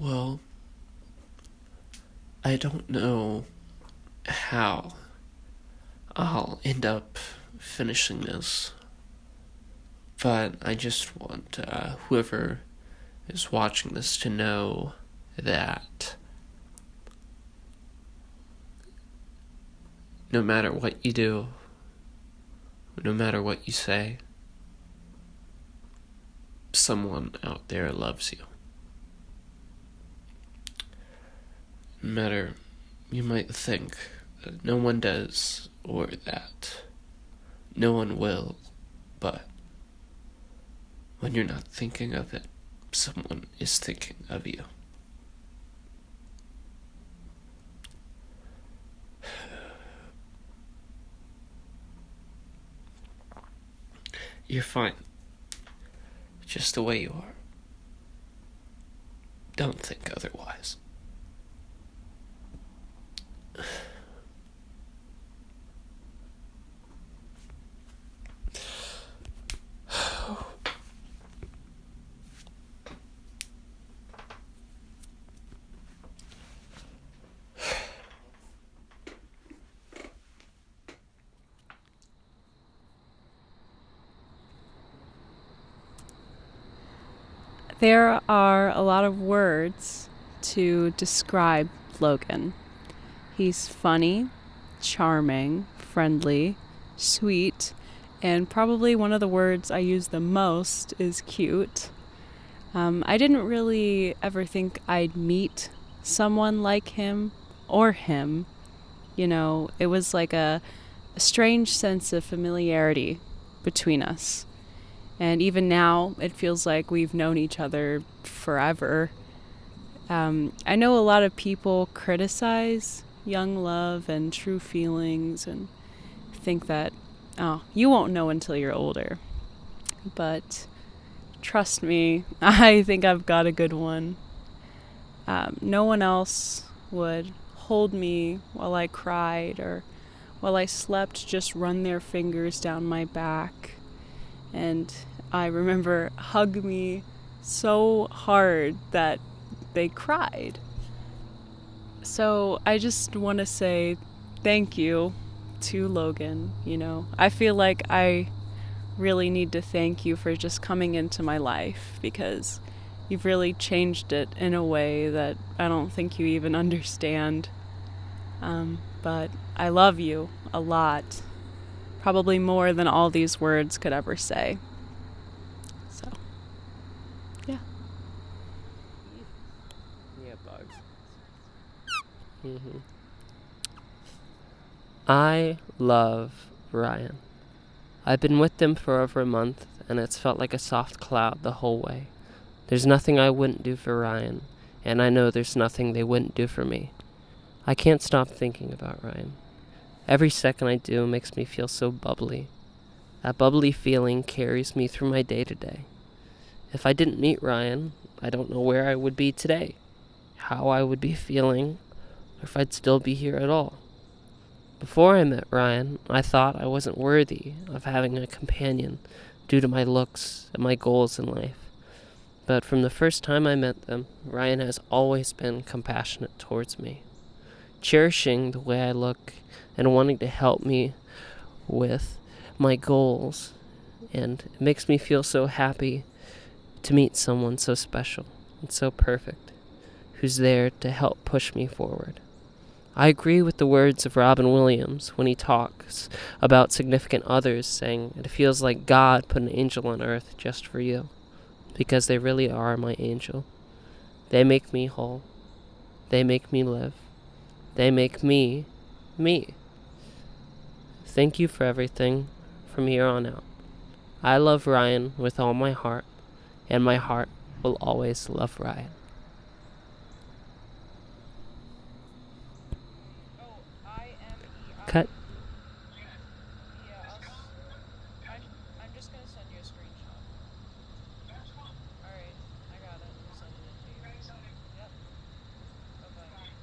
Well, I don't know how I'll end up finishing this, but I just want whoever is watching this to know that no matter what you do, no matter what you say, someone out there loves you. No matter, you might think that no one does or that no one will, but when you're not thinking of it, someone is thinking of you. You're fine, just the way you are. Don't think otherwise. There are a lot of words to describe Logan. He's funny, charming, friendly, sweet, and probably one of the words I use the most is cute. I didn't really ever think I'd meet someone like him or him. You know, it was like a strange sense of familiarity between us. And even now, it feels like we've known each other forever. I know a lot of people criticize young love and true feelings and think that, oh, you won't know until you're older. But trust me, I think I've got a good one. No one else would hold me while I cried or while I slept, just run their fingers down my back. And I remember hug me so hard that they cried. So I just want to say thank you to Logan. You know, I feel like I really need to thank you for just coming into my life, because you've really changed it in a way that I don't think you even understand. But I love you a lot, probably more than all these words could ever say. So, yeah. Yeah, bugs. I love Ryan. I've been with them for over a month, and it's felt like a soft cloud the whole way. There's nothing I wouldn't do for Ryan, and I know there's nothing they wouldn't do for me. I can't stop thinking about Ryan. Every second I do makes me feel so bubbly. That bubbly feeling carries me through my day-to-day. If I didn't meet Ryan, I don't know where I would be today, how I would be feeling, or if I'd still be here at all. Before I met Ryan, I thought I wasn't worthy of having a companion due to my looks and my goals in life. But from the first time I met them, Ryan has always been compassionate towards me, cherishing the way I look and wanting to help me with my goals. And it makes me feel so happy to meet someone so special and so perfect, who's there to help push me forward. I agree with the words of Robin Williams when he talks about significant others, saying it feels like God put an angel on earth just for you, because they really are my angel. They make me whole. They make me live. They make me, me. Thank you for everything from here on out. I love Ryan with all my heart, and my heart will always love Ryan. Cut. I'm just gonna send you a screenshot. Alright, I got it. I'm sending it to you. Yep. Bye-bye.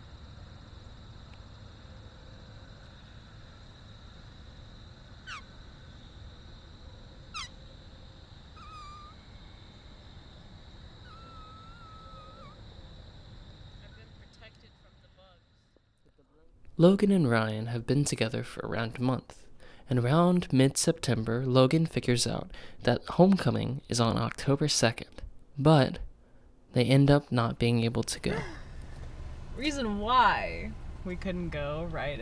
Logan and Ryan have been together for around a month, and around mid-September, Logan figures out that homecoming is on October 2nd, but they end up not being able to go. Reason why we couldn't go, right?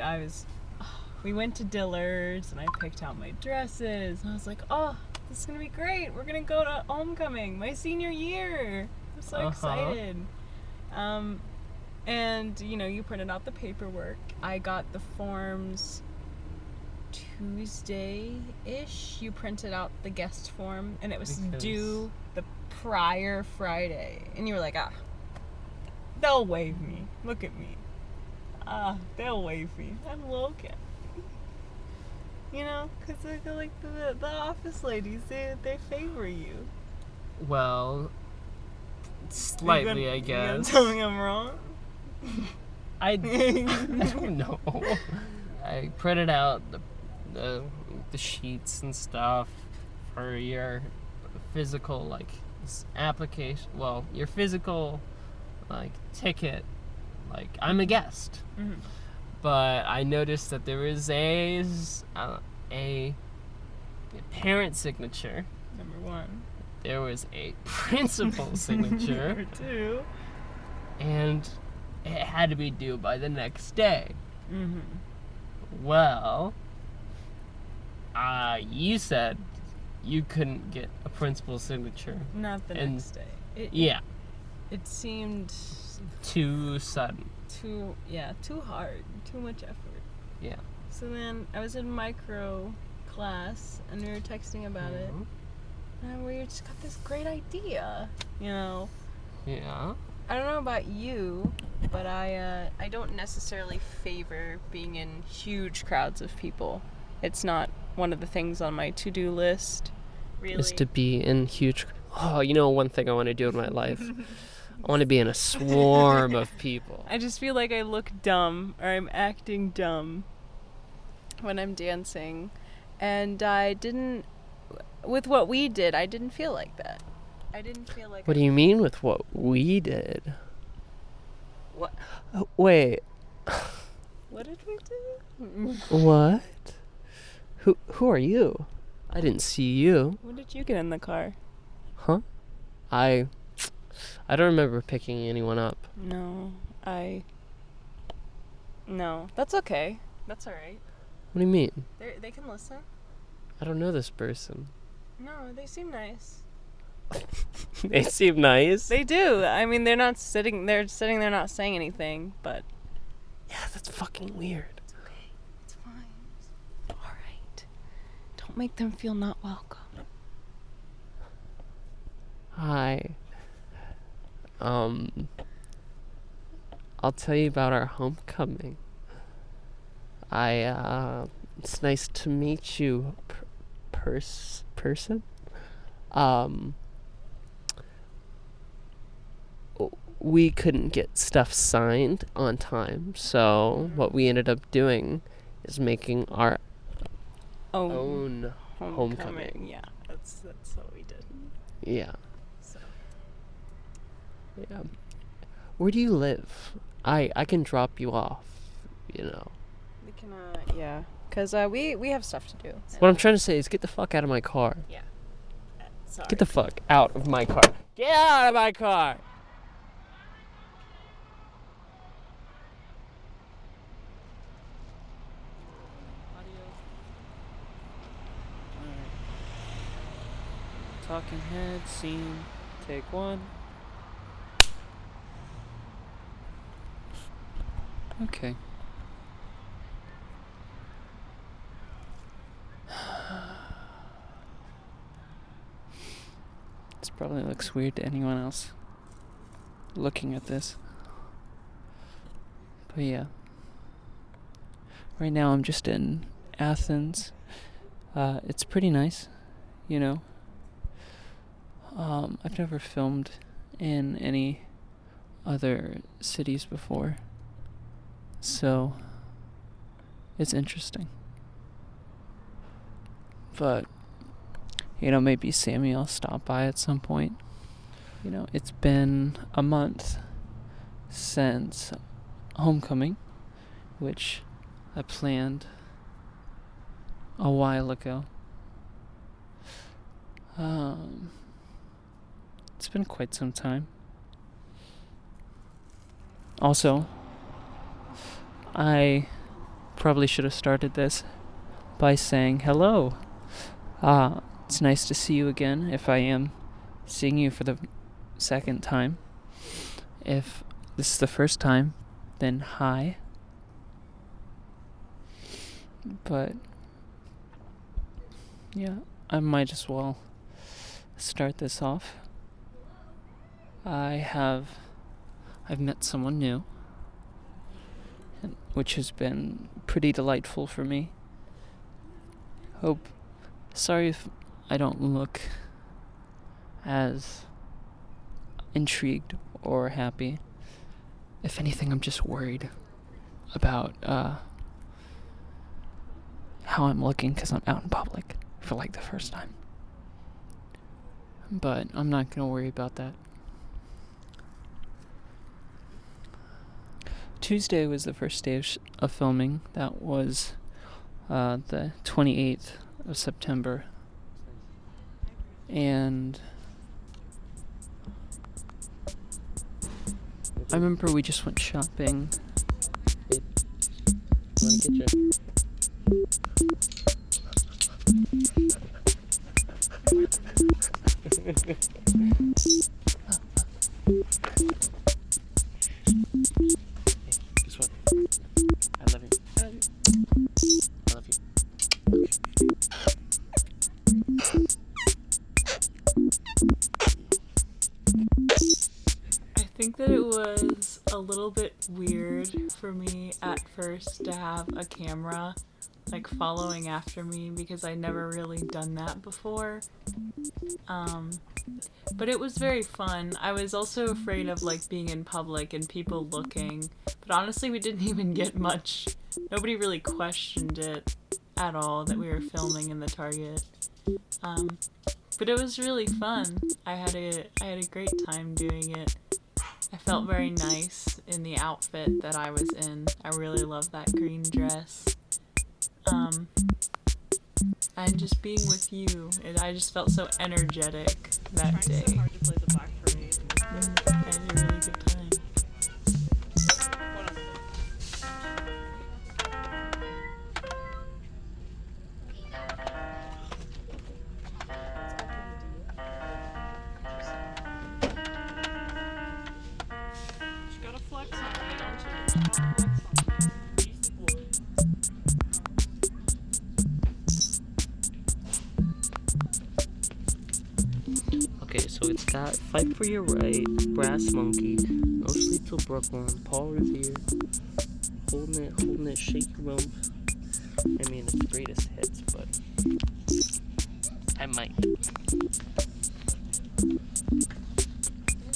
We went to Dillard's and I picked out my dresses. And I was like, oh, this is going to be great. We're going to go to homecoming, my senior year. I'm so excited. And, you printed out the paperwork. I got the forms Tuesday-ish. You printed out the guest form, and it was due the prior Friday. And you were like, they'll waive me. Look at me. They'll waive me. I'm Logan. Because like the office ladies, they favor you. Well, slightly, I guess. You gonna tell me I'm wrong? I don't know. I printed out the sheets and stuff for your physical application. Well, your physical ticket. I'm a guest. Mm-hmm. But I noticed that there is a parent signature. Number 1. There was a principal signature. Number 2. And it had to be due by the next day. Mm-hmm. Well, you said you couldn't get a principal signature. Not the next day. It seemed too sudden. Too hard. Too much effort. Yeah. So then I was in micro class and we were texting about it. And we just got this great idea, Yeah. I don't know about you, but I don't necessarily favor being in huge crowds of people. It's not one of the things on my to-do list, really. Is to be in huge... Oh, one thing I want to do in my life? I want to be in a swarm of people. I just feel like I look dumb, or I'm acting dumb when I'm dancing. And with what we did, I didn't feel like that. I didn't feel like... What do you mean with what we did? What? Wait. What did we do? What? Who are you? I didn't see you. When did you get in the car? Huh? I don't remember picking anyone up. No, that's okay. That's all right. What do you mean? They can listen. I don't know this person. No, they seem nice. They seem nice? They do. I mean, they're sitting there not saying anything, but... Yeah, that's fucking weird. It's okay. It's fine. All right. Don't make them feel not welcome. Hi. I'll tell you about our homecoming. It's nice to meet you, person. We couldn't get stuff signed on time, so what we ended up doing is making our own homecoming. Yeah, that's what we did. Yeah. So. Yeah. Where do you live? I can drop you off, We can, yeah. Because we have stuff to do. What I'm trying to say is get the fuck out of my car. Yeah. Sorry. Get the fuck out of my car. Get out of my car! Talking head, scene, take 1. Okay. This probably looks weird to anyone else looking at this. But yeah. Right now I'm just in Athens. It's pretty nice, I've never filmed in any other cities before, so it's interesting. But, maybe Sammy will stop by at some point. It's been a month since homecoming, which I planned a while ago. It's been quite some time. Also, I probably should have started this by saying hello. It's nice to see you again, if I am seeing you for the second time. If this is the first time, then hi. But yeah, I might as well start this off. I've met someone new, which has been pretty delightful for me. Sorry if I don't look as intrigued or happy. If anything, I'm just worried about how I'm looking because I'm out in public for like the first time. But I'm not going to worry about that. Tuesday was the first day of filming. That was the 28th of September. And I remember we just went shopping. Babe, I want to get you. Guess what? I love you. I love you. I love you. I think that it was a little bit weird for me at first to have a camera like following after me because I never really done that before. But it was very fun. I was also afraid of like being in public and people looking. But honestly, we didn't even get much. Nobody really questioned it at all that we were filming in the Target. But it was really fun. I had a great time doing it. I felt very nice in the outfit that I was in. I really loved that green dress. And just being with you, I just felt so energetic that day. So hard to play the Black Parade. I had a really good time. You gotta flex on me, don't you? Okay, so it's got Fight for Your Right, Brass Monkey, No Sleep Till Brooklyn, Paul Revere, Holding It, Shake Your Rump. I mean, it's the greatest hits, but I might.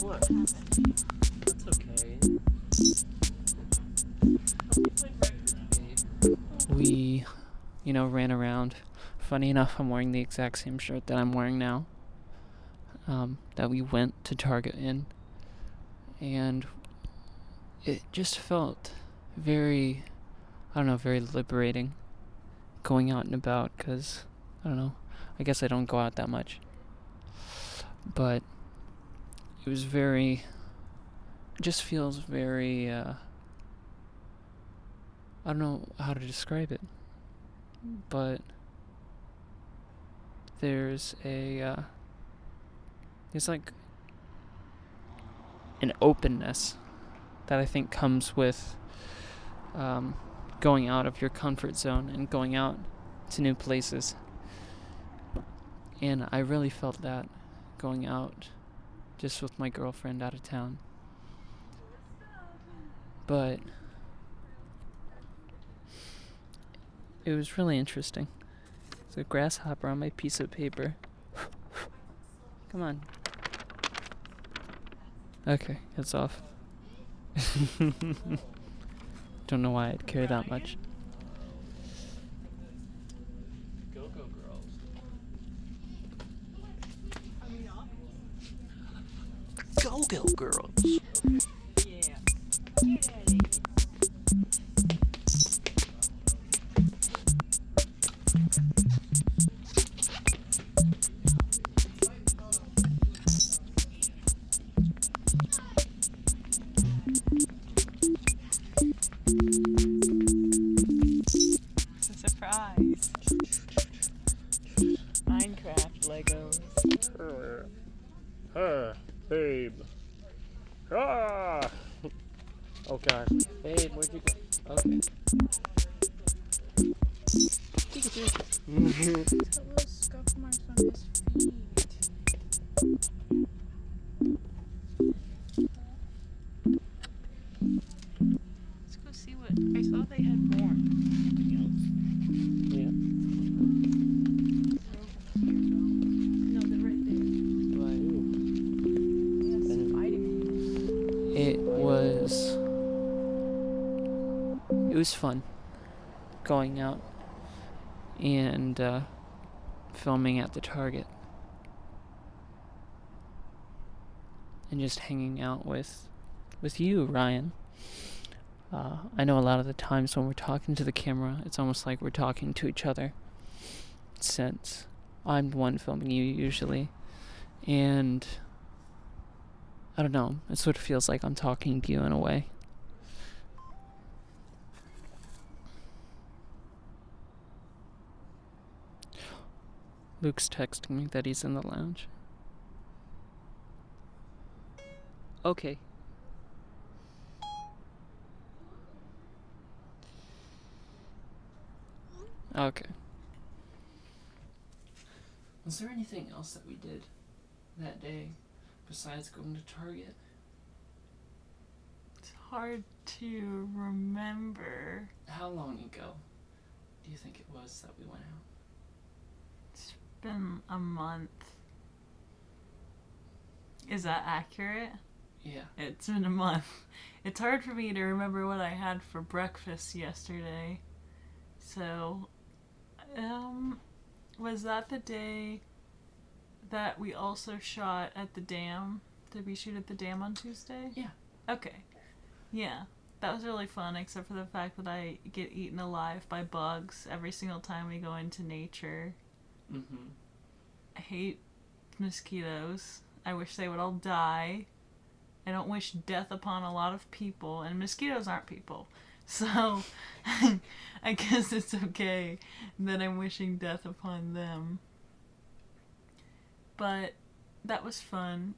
What? That's okay. We, ran around. Funny enough, I'm wearing the exact same shirt that I'm wearing now. That we went to Target in. And it just felt very liberating going out and about because, I guess I don't go out that much. But it just feels very, I don't know how to describe it, but there's like an openness that I think comes with going out of your comfort zone and going out to new places. And I really felt that going out just with my girlfriend out of town. But it was really interesting. There's a grasshopper on my piece of paper. Come on. Okay, it's off. Don't know why I'd care that much. Go-Go Girls. Go-Go Girls. Yeah. Oh god. Babe, where'd you go? Okay. Little scuff marks on his feet. Let's go see what I saw. They had more. Yeah. No, they're right there. Yes, fighting. It was fun going out and filming at the Target and just hanging out with you, Ryan. I know a lot of the times when we're talking to the camera, it's almost like we're talking to each other, since I'm the one filming you usually, and I don't know, it sort of feels like I'm talking to you in a way. Luke's texting me that he's in the lounge. Okay. Okay. Was there anything else that we did that day besides going to Target? It's hard to remember. How long ago do you think it was that we went out? It's been a month. Is that accurate? Yeah. It's been a month. It's hard for me to remember what I had for breakfast yesterday. So, was that the day that we also shot at the dam? Did we shoot at the dam on Tuesday? Yeah. Okay. Yeah. That was really fun, except for the fact that I get eaten alive by bugs every single time we go into nature. Mm-hmm. I hate mosquitoes. I wish they would all die. I don't wish death upon a lot of people, and mosquitoes aren't people. So, I guess it's okay that I'm wishing death upon them. But that was fun.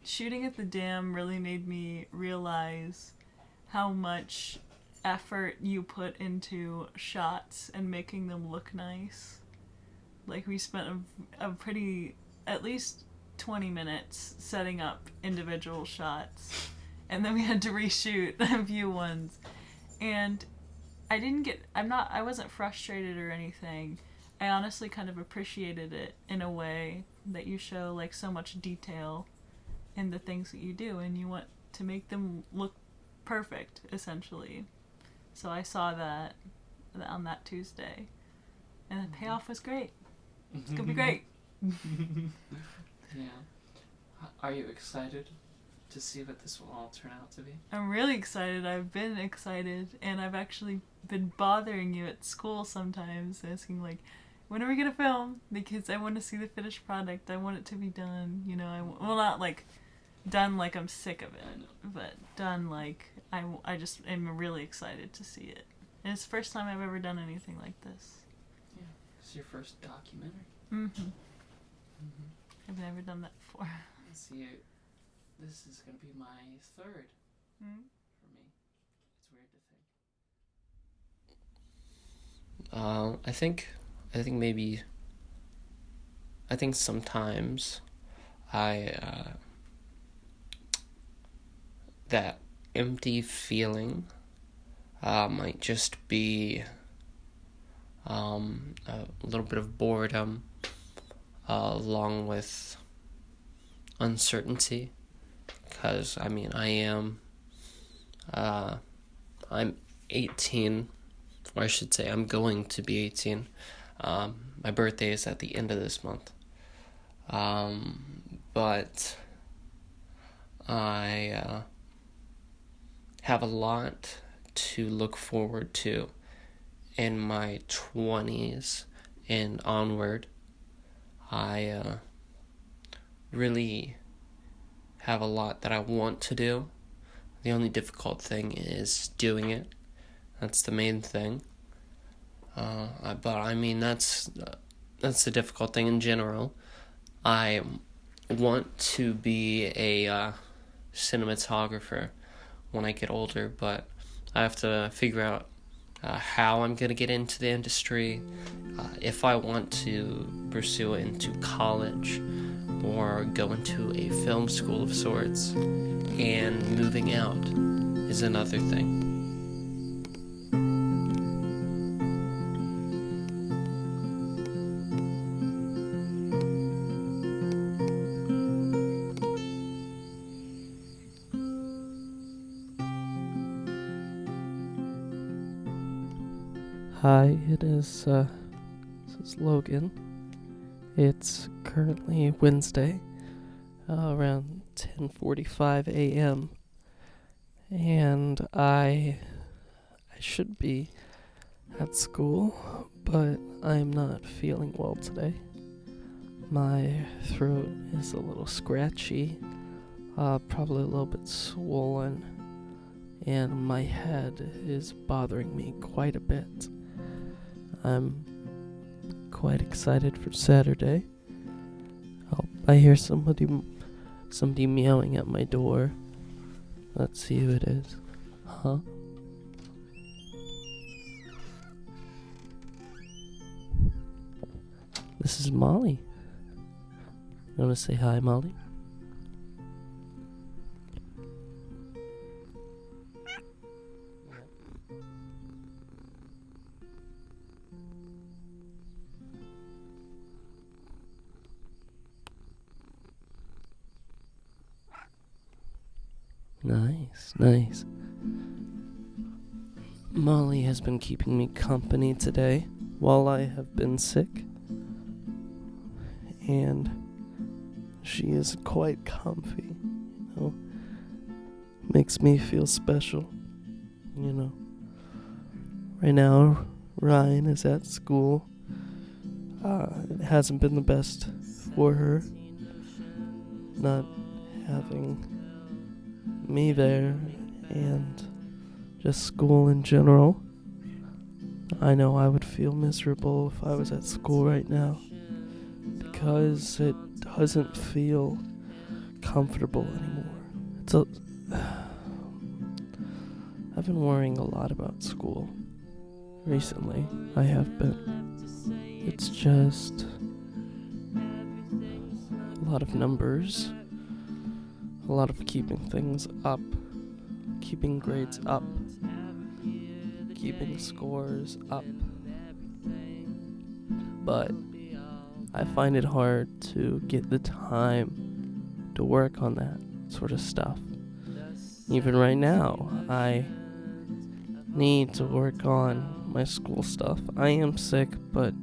Shooting at the dam really made me realize how much effort you put into shots and making them look nice. Like, we spent a pretty, at least 20 minutes setting up individual shots, and then we had to reshoot a few ones. And I wasn't frustrated or anything. I honestly kind of appreciated it in a way that you show like so much detail in the things that you do, and you want to make them look perfect, essentially. So I saw that on that Tuesday, and the payoff was great. It's gonna be great. Yeah. Are you excited to see what this will all turn out to be? I'm really excited. I've been excited, and I've actually been bothering you at school sometimes, asking like, when are we gonna film? Because I want to see the finished product. I want it to be done. You know, well, not like done like I'm sick of it, but done like I just am really excited to see it. And it's the first time I've ever done anything like this. Yeah. It's your first documentary. Mm-hmm. Mm-hmm. I've never done that before. See, this is gonna be my third. Mm-hmm. For me, it's weird to think. I think sometimes that empty feeling might just be a little bit of boredom along with uncertainty, because I'm 18, or I should say I'm going to be 18. My birthday is at the end of this month, but I have a lot to look forward to in my 20s and onward. I really have a lot that I want to do. The only difficult thing is doing it. That's the main thing. But that's the difficult thing in general. I want to be a cinematographer when I get older, but I have to figure out how I'm going to get into the industry, if I want to pursue it into college or go into a film school of sorts, and moving out is another thing. Hi, this is Logan. It's currently Wednesday, around 10:45 a.m. and I should be at school, but I'm not feeling well today. My throat is a little scratchy, probably a little bit swollen, and my head is bothering me quite a bit. I'm quite excited for Saturday. I hear somebody meowing at my door. Let's see who it is. Huh? This is Molly. You want to say hi, Molly? Nice. Molly has been keeping me company today while I have been sick. And she is quite comfy, makes me feel special, Right now, Ryan is at school. It hasn't been the best for her, not having me there and just school in general. I know I would feel miserable if I was at school right now because it doesn't feel comfortable anymore. I've been worrying a lot about school recently. I have been. It's just a lot of numbers, a lot of keeping things up, keeping grades up, keeping scores up. But I find it hard to get the time to work on that sort of stuff. Even right now, I need to work on my school stuff. I am sick, but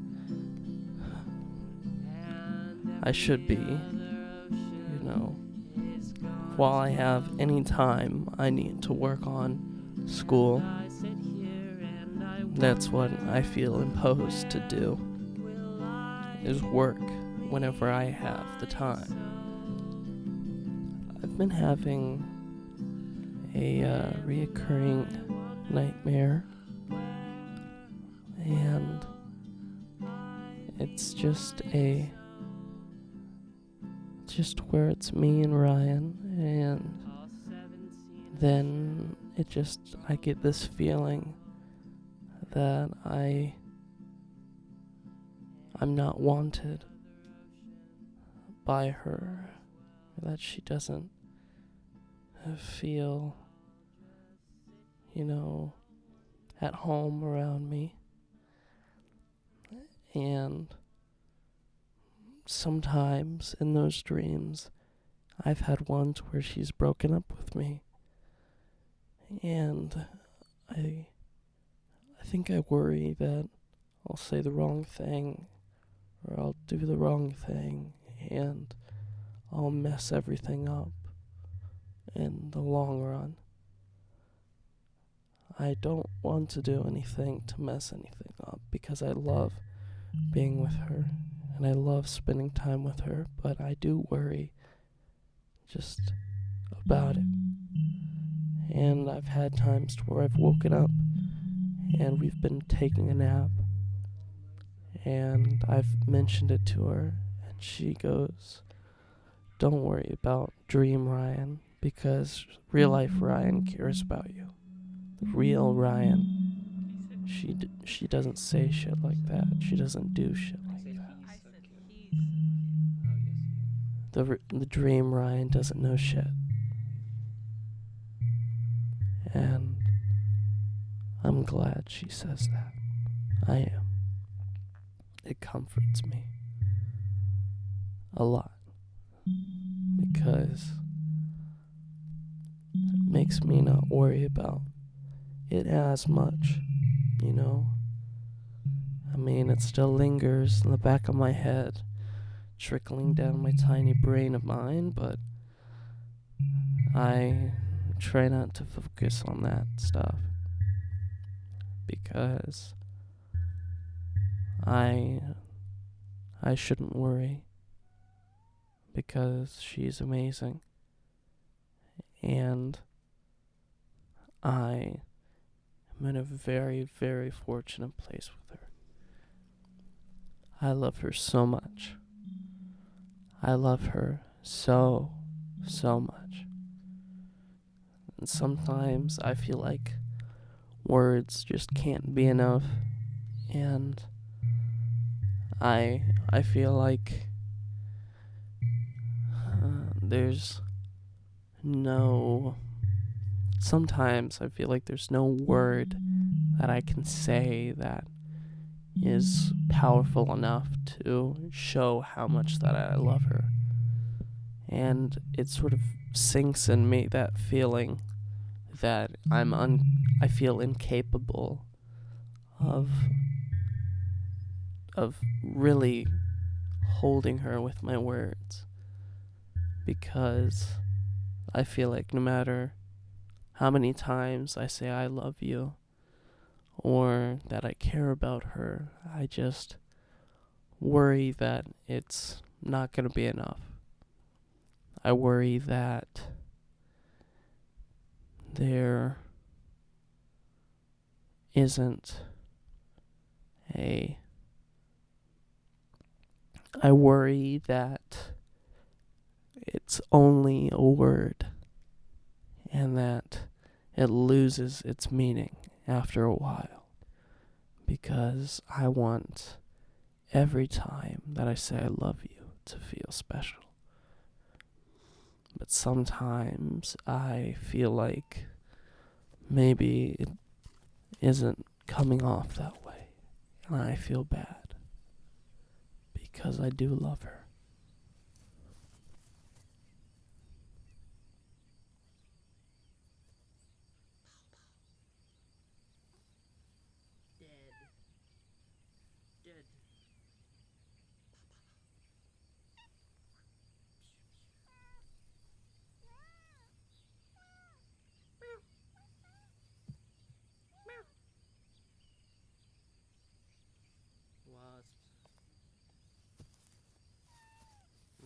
I should be, While I have any time, I need to work on school. That's what I feel imposed to do, is work whenever I have the time. I've been having a reoccurring nightmare, and it's just where it's me and Ryan, and then I get this feeling that I'm not wanted by her, that she doesn't feel, at home around me. And sometimes in those dreams, I've had ones where she's broken up with me, and I think I worry that I'll say the wrong thing, or I'll do the wrong thing, and I'll mess everything up in the long run. I don't want to do anything to mess anything up, because I love being with her, and I love spending time with her, but I do worry just about it. And I've had times where I've woken up and we've been taking a nap, and I've mentioned it to her, and she goes, "Don't worry about Dream Ryan. Because real life Ryan cares about you. The real Ryan. She doesn't say shit like that. She doesn't do shit like that. The dream Ryan doesn't know shit. And I'm glad she says that. I am. It comforts me a lot. Because it makes me not worry about it as much, you know? I mean, it still lingers in the back of my head, trickling down my tiny brain of mine, but I try not to focus on that stuff because I shouldn't worry because she's amazing and I am in a very, very fortunate place with her. I love her so much. I love her so much. And sometimes I feel like words just can't be enough. And I feel like there's no... Sometimes I feel like there's no word that I can say that is powerful enough to show how much that I love her. And it sort of sinks in me, that feeling that I feel incapable of really holding her with my words, because I feel like no matter how many times I say I love you or that I care about her, I just worry that it's not going to be enough. I worry that there isn't I worry that it's only a word and that it loses its meaning after a while, because I want every time that I say I love you to feel special. But sometimes I feel like maybe it isn't coming off that way, and I feel bad because I do love her.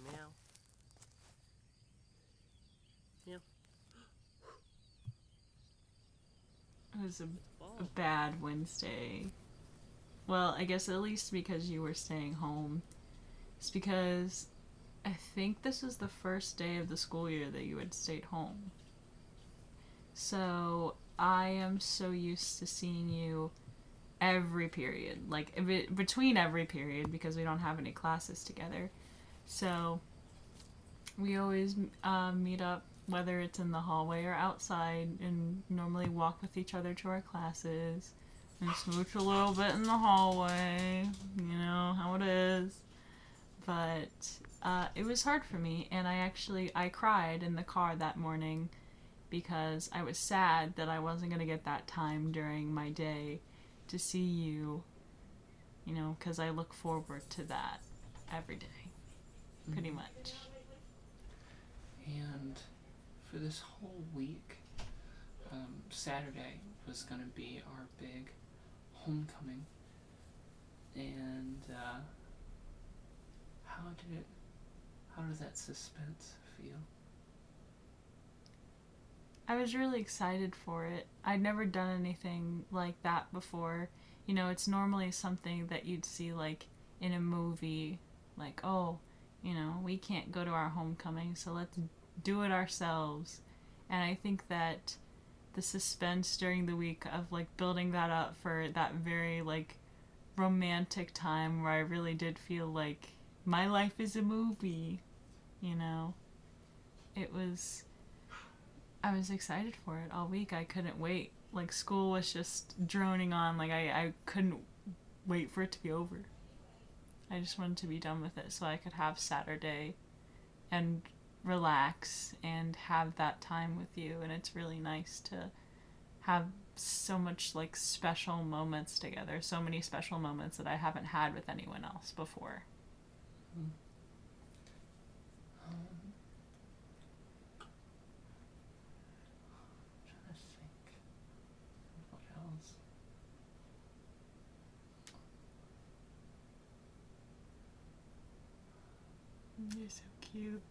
Meow. Meow. It was a bad Wednesday. Well, I guess at least because you were staying home. It's because I think this was the first day of the school year that you had stayed home. So I am so used to seeing you every period, like between every period, because we don't have any classes together. So we always meet up, whether it's in the hallway or outside, and normally walk with each other to our classes and smooch a little bit in the hallway. You know how it is. But it was hard for me, and I cried in the car that morning because I was sad that I wasn't going to get that time during my day to see you, you know, because I look forward to that every day, pretty much. And for this whole week, Saturday was going to be our big homecoming. And how does that suspense feel? I was really excited for it. I'd never done anything like that before. You know, it's normally something that you'd see like in a movie, like, oh, you know, we can't go to our homecoming, so let's do it ourselves. And I think that the suspense during the week of like building that up for that very like romantic time where I really did feel like my life is a movie, you know. I was excited for it all week. I couldn't wait. Like school was just droning on. Like I couldn't wait for it to be over. I just wanted to be done with it so I could have Saturday and relax and have that time with you. And it's really nice to have so much like special moments together, so many special moments that I haven't had with anyone else before. Trying to think what else. You're so cute.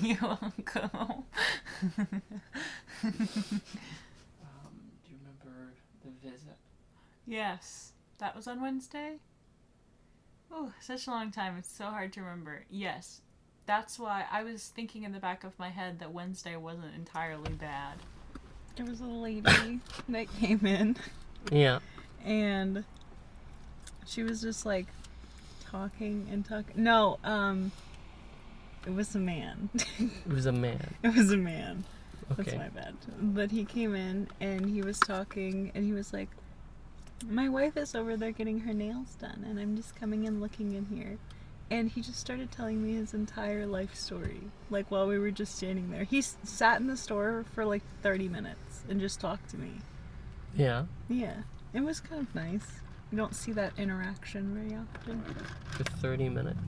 You're welcome. Do you remember the visit? Yes. That was on Wednesday? Oh, such a long time. It's so hard to remember. Yes. That's why I was thinking in the back of my head that Wednesday wasn't entirely bad. There was a lady that came in. Yeah. And she was just like talking and talking. No, it was a man. It was a man. It was a man. Okay. That's my bad. But he came in and he was talking and he was like, my wife is over there getting her nails done and I'm just coming in looking in here. And he just started telling me his entire life story, like while we were just standing there. He sat in the store for like 30 minutes and just talked to me. Yeah. Yeah, it was kind of nice. You don't see that interaction very often. For 30 minutes.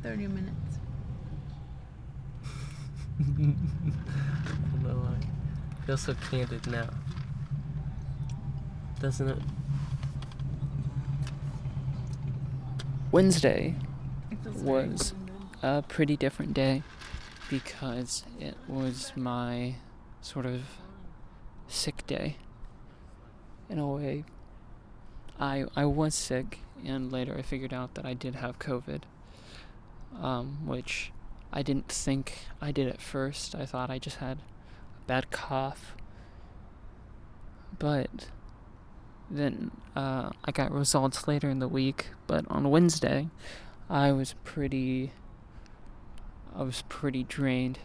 30 minutes. Although I feel so candid now. Doesn't it? Wednesday It feels was very candid. a pretty different day because it was my sort of sick day. In a way, I was sick, and later I figured out that I did have COVID, which I didn't think I did at first. I thought I just had a bad cough, but then I got results later in the week. But on Wednesday, I was pretty drained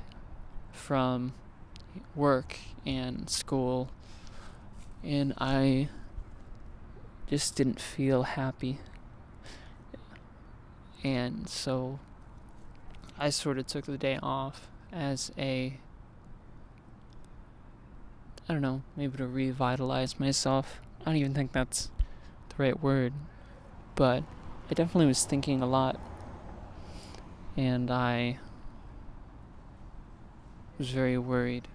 from work and school, and I just didn't feel happy. And so I sort of took the day off as I don't know, maybe to revitalize myself. I don't even think that's the right word, but I definitely was thinking a lot, and I was very worried.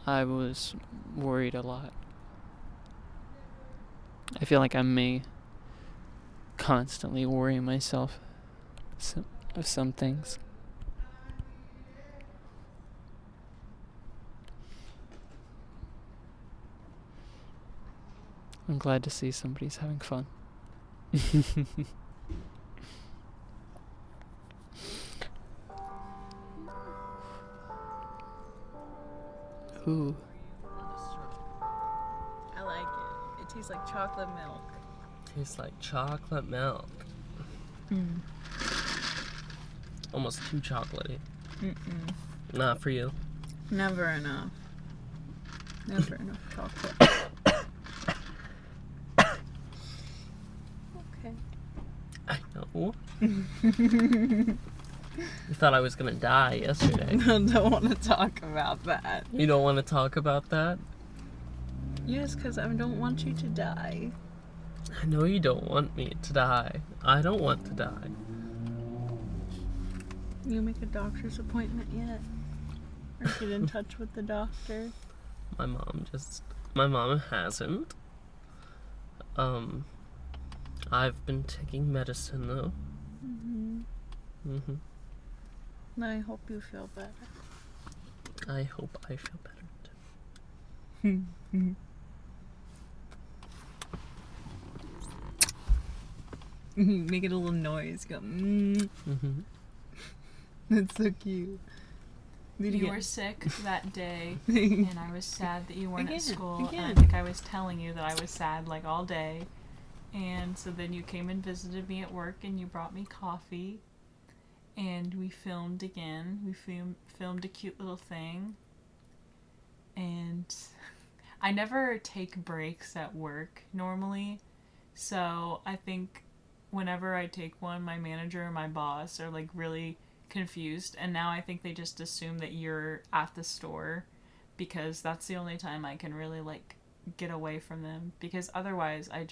I was worried a lot. I feel like I may constantly worry myself of some things. I'm glad to see somebody's having fun. Ooh. I like it. It tastes like chocolate milk. Tastes like chocolate milk. Almost too chocolatey. Not for you. Never enough. Never enough chocolate. Okay. I know. You thought I was gonna die yesterday. Don't want to talk about that. You don't want to talk about that? Yes, because I don't want you to die. I know you don't want me to die. I don't want to die. You make a doctor's appointment yet? Or get in touch with the doctor? My mom hasn't. I've been taking medicine though. I hope you feel better. I hope I feel better too. Make it a little noise. Go, Mm-hmm. That's so cute. You were sick that day, and and I was sad that you weren't at school. Again. And I think I was telling you that I was sad like all day. And so then you came and visited me at work, and you brought me coffee. And we filmed again. We filmed a cute little thing. And I never take breaks at work normally. So I think whenever I take one, my manager or my boss are like really confused, and now I think they just assume that you're at the store, because that's the only time I can really like get away from them, because otherwise I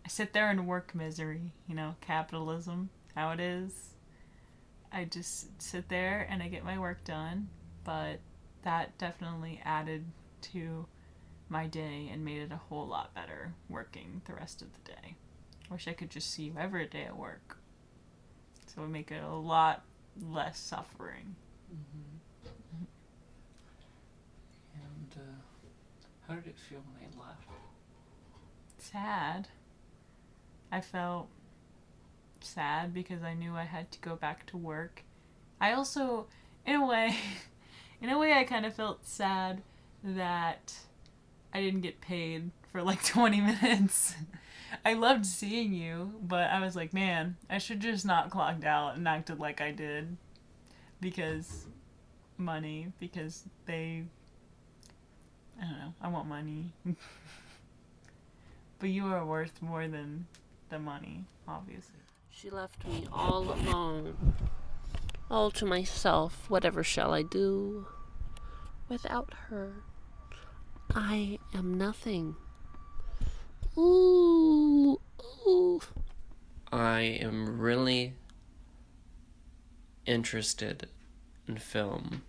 sit there in work misery, capitalism, how it is. I just sit there and I get my work done, but that definitely added to my day and made it a whole lot better working the rest of the day. Wish I could just see you every day at work. So it would make it a lot less suffering. Mm-hmm. And how did it feel when they left? Sad. I felt sad because I knew I had to go back to work. I also, in a way, I kind of felt sad that I didn't get paid for like 20 minutes. I loved seeing you, but I was like, man, I should just not clocked out and acted like I did. Because they, I don't know, I want money. But you are worth more than the money, obviously. She left me all alone, all to myself. Whatever shall I do? Without her, I am nothing. Ooh, ooh. I am really interested in film.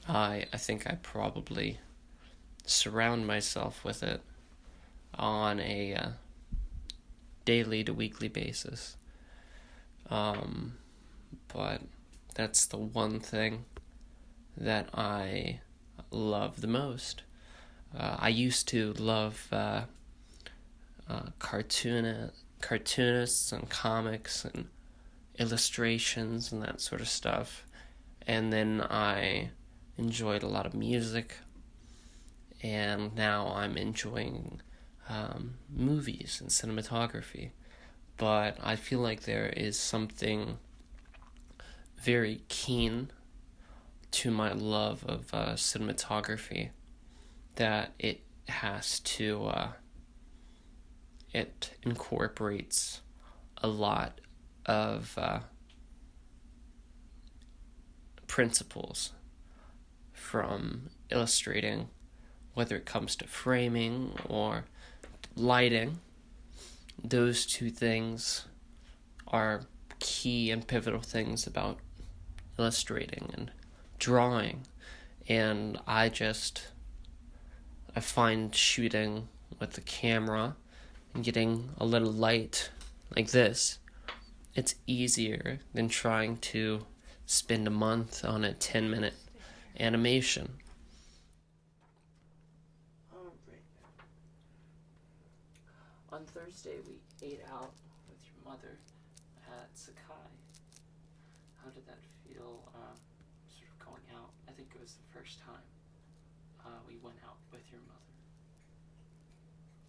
I think I probably surround myself with it on a daily to weekly basis. But that's the one thing that I love the most. I used to love cartoonists and comics and illustrations and that sort of stuff. And then I enjoyed a lot of music. And now I'm enjoying movies and cinematography. But I feel like there is something very keen to my love of cinematography, that it has to, it incorporates a lot of principles from illustrating, whether it comes to framing or lighting. Those two things are key and pivotal things about illustrating and drawing. And I find shooting with the camera and getting a little light like this, it's easier than trying to spend a month on a 10-minute animation. On Thursday, we ate out with your mother at Sakai. How did that feel, sort of going out? I think it was the first time we went out with your mother.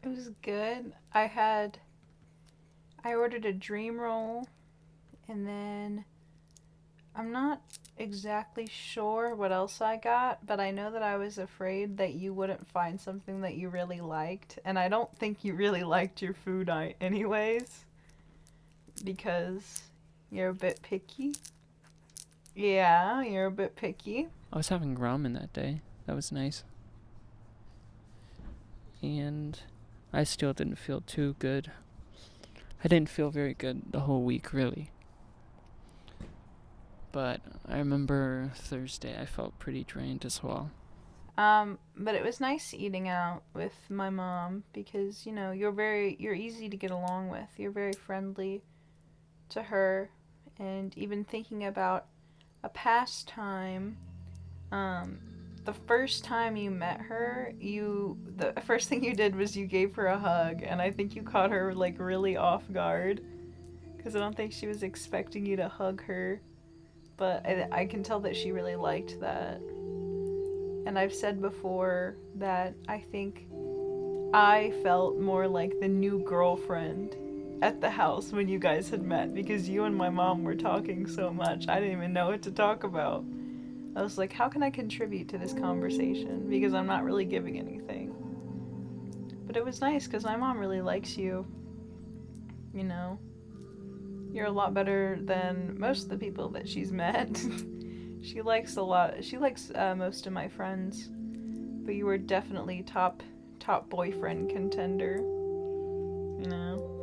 It was good. I ordered a dream roll, and then I'm not exactly sure what else I got, but I know that I was afraid that you wouldn't find something that you really liked, and I don't think you really liked your food anyways, because you're a bit picky. Yeah, you're a bit picky. I was having ramen that day. That was nice. And I still didn't feel too good. I didn't feel very good the whole week, really. But I remember Thursday I felt pretty drained as well. But it was nice eating out with my mom because, you're easy to get along with. You're very friendly to her. And even thinking about a past time, the first time you met her, the first thing you did was you gave her a hug, and I think you caught her, like, really off guard. because I don't think she was expecting you to hug her. But I can tell that she really liked that. And I've said before that I think I felt more like the new girlfriend at the house when you guys had met, because you and my mom were talking so much. I didn't even know what to talk about. I was like, how can I contribute to this conversation? Because I'm not really giving anything. But it was nice because my mom really likes you. You know, you're a lot better than most of the people that she's met. She likes most of my friends. But you were definitely top boyfriend contender. You know?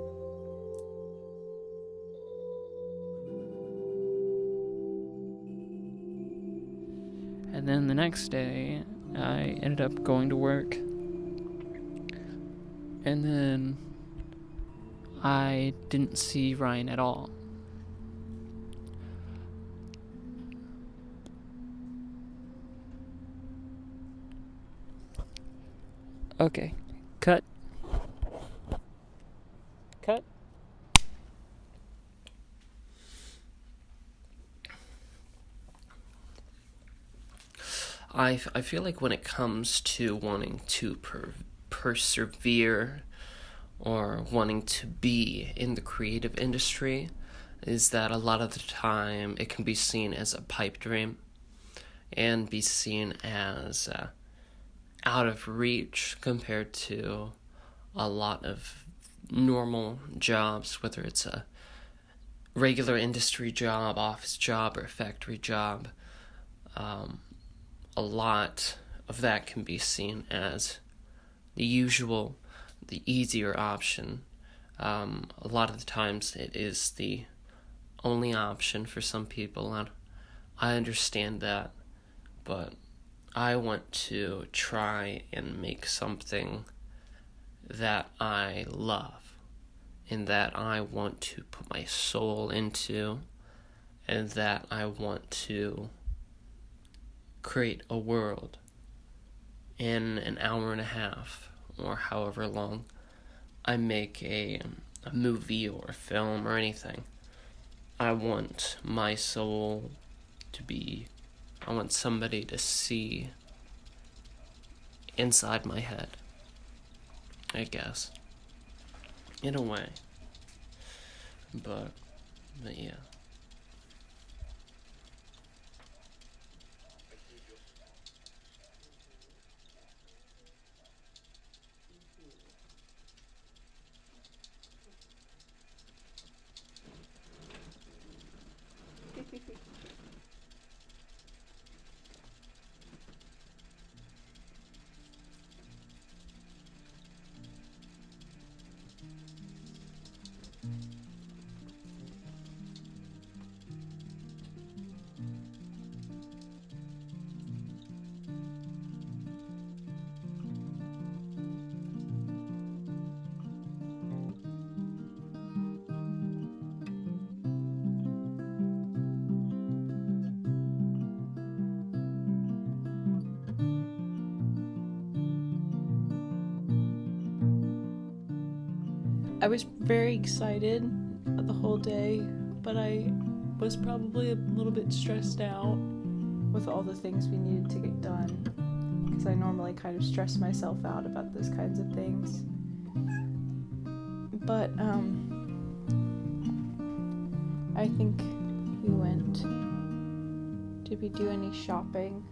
And then the next day, I ended up going to work. And then I didn't see Ryan at all. Okay, cut. Cut. I feel like when it comes to wanting to persevere or wanting to be in the creative industry, is that a lot of the time it can be seen as a pipe dream and be seen as out of reach compared to a lot of normal jobs, whether it's a regular industry job, office job, or factory job. A lot of that can be seen as the usual, the easier option. A lot of the times it is the only option for some people, and I understand that, but I want to try and make something that I love and that I want to put my soul into, and that I want to create a world in an hour and a half or however long I make a movie or a film or anything. I want my soul to be, I want somebody to see inside my head, I guess, in a way. But yeah. I was very excited the whole day, but I was probably a little bit stressed out with all the things we needed to get done, because I normally kind of stress myself out about those kinds of things. But I think we went. Did we do any shopping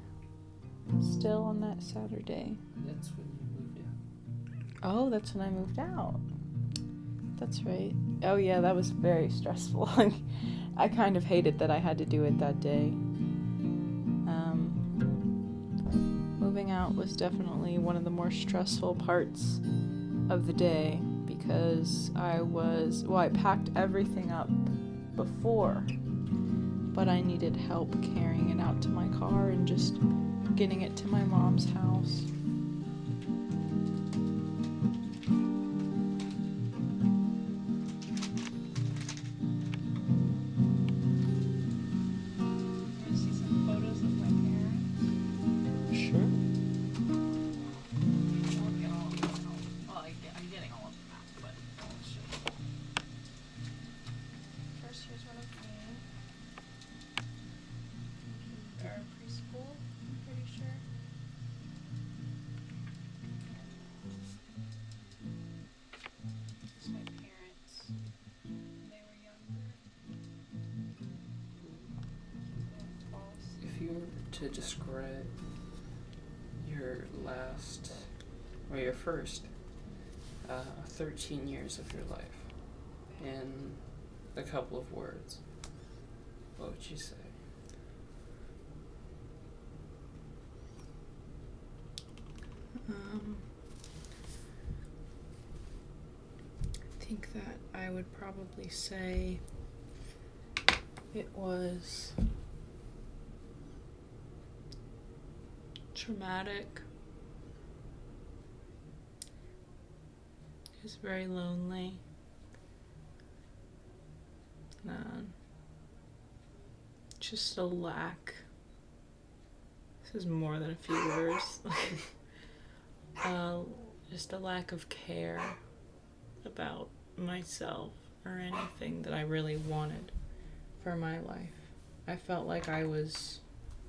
still on that Saturday? That's when you moved out. Oh, that's when I moved out. That's right. Oh yeah, that was very stressful. I kind of hated that I had to do it that day. Moving out was definitely one of the more stressful parts of the day, because I packed everything up before, but I needed help carrying it out to my car and just getting it to my mom's house. picture. It's my parents. They were younger. False. If you were to describe your last, or your first, 13 years of your life in a couple of words, what would you say? I think that I would probably say it was traumatic. It was very lonely. Just a lack. This is more than a few words. Just a lack of care about myself or anything that I really wanted for my life. I felt like I was,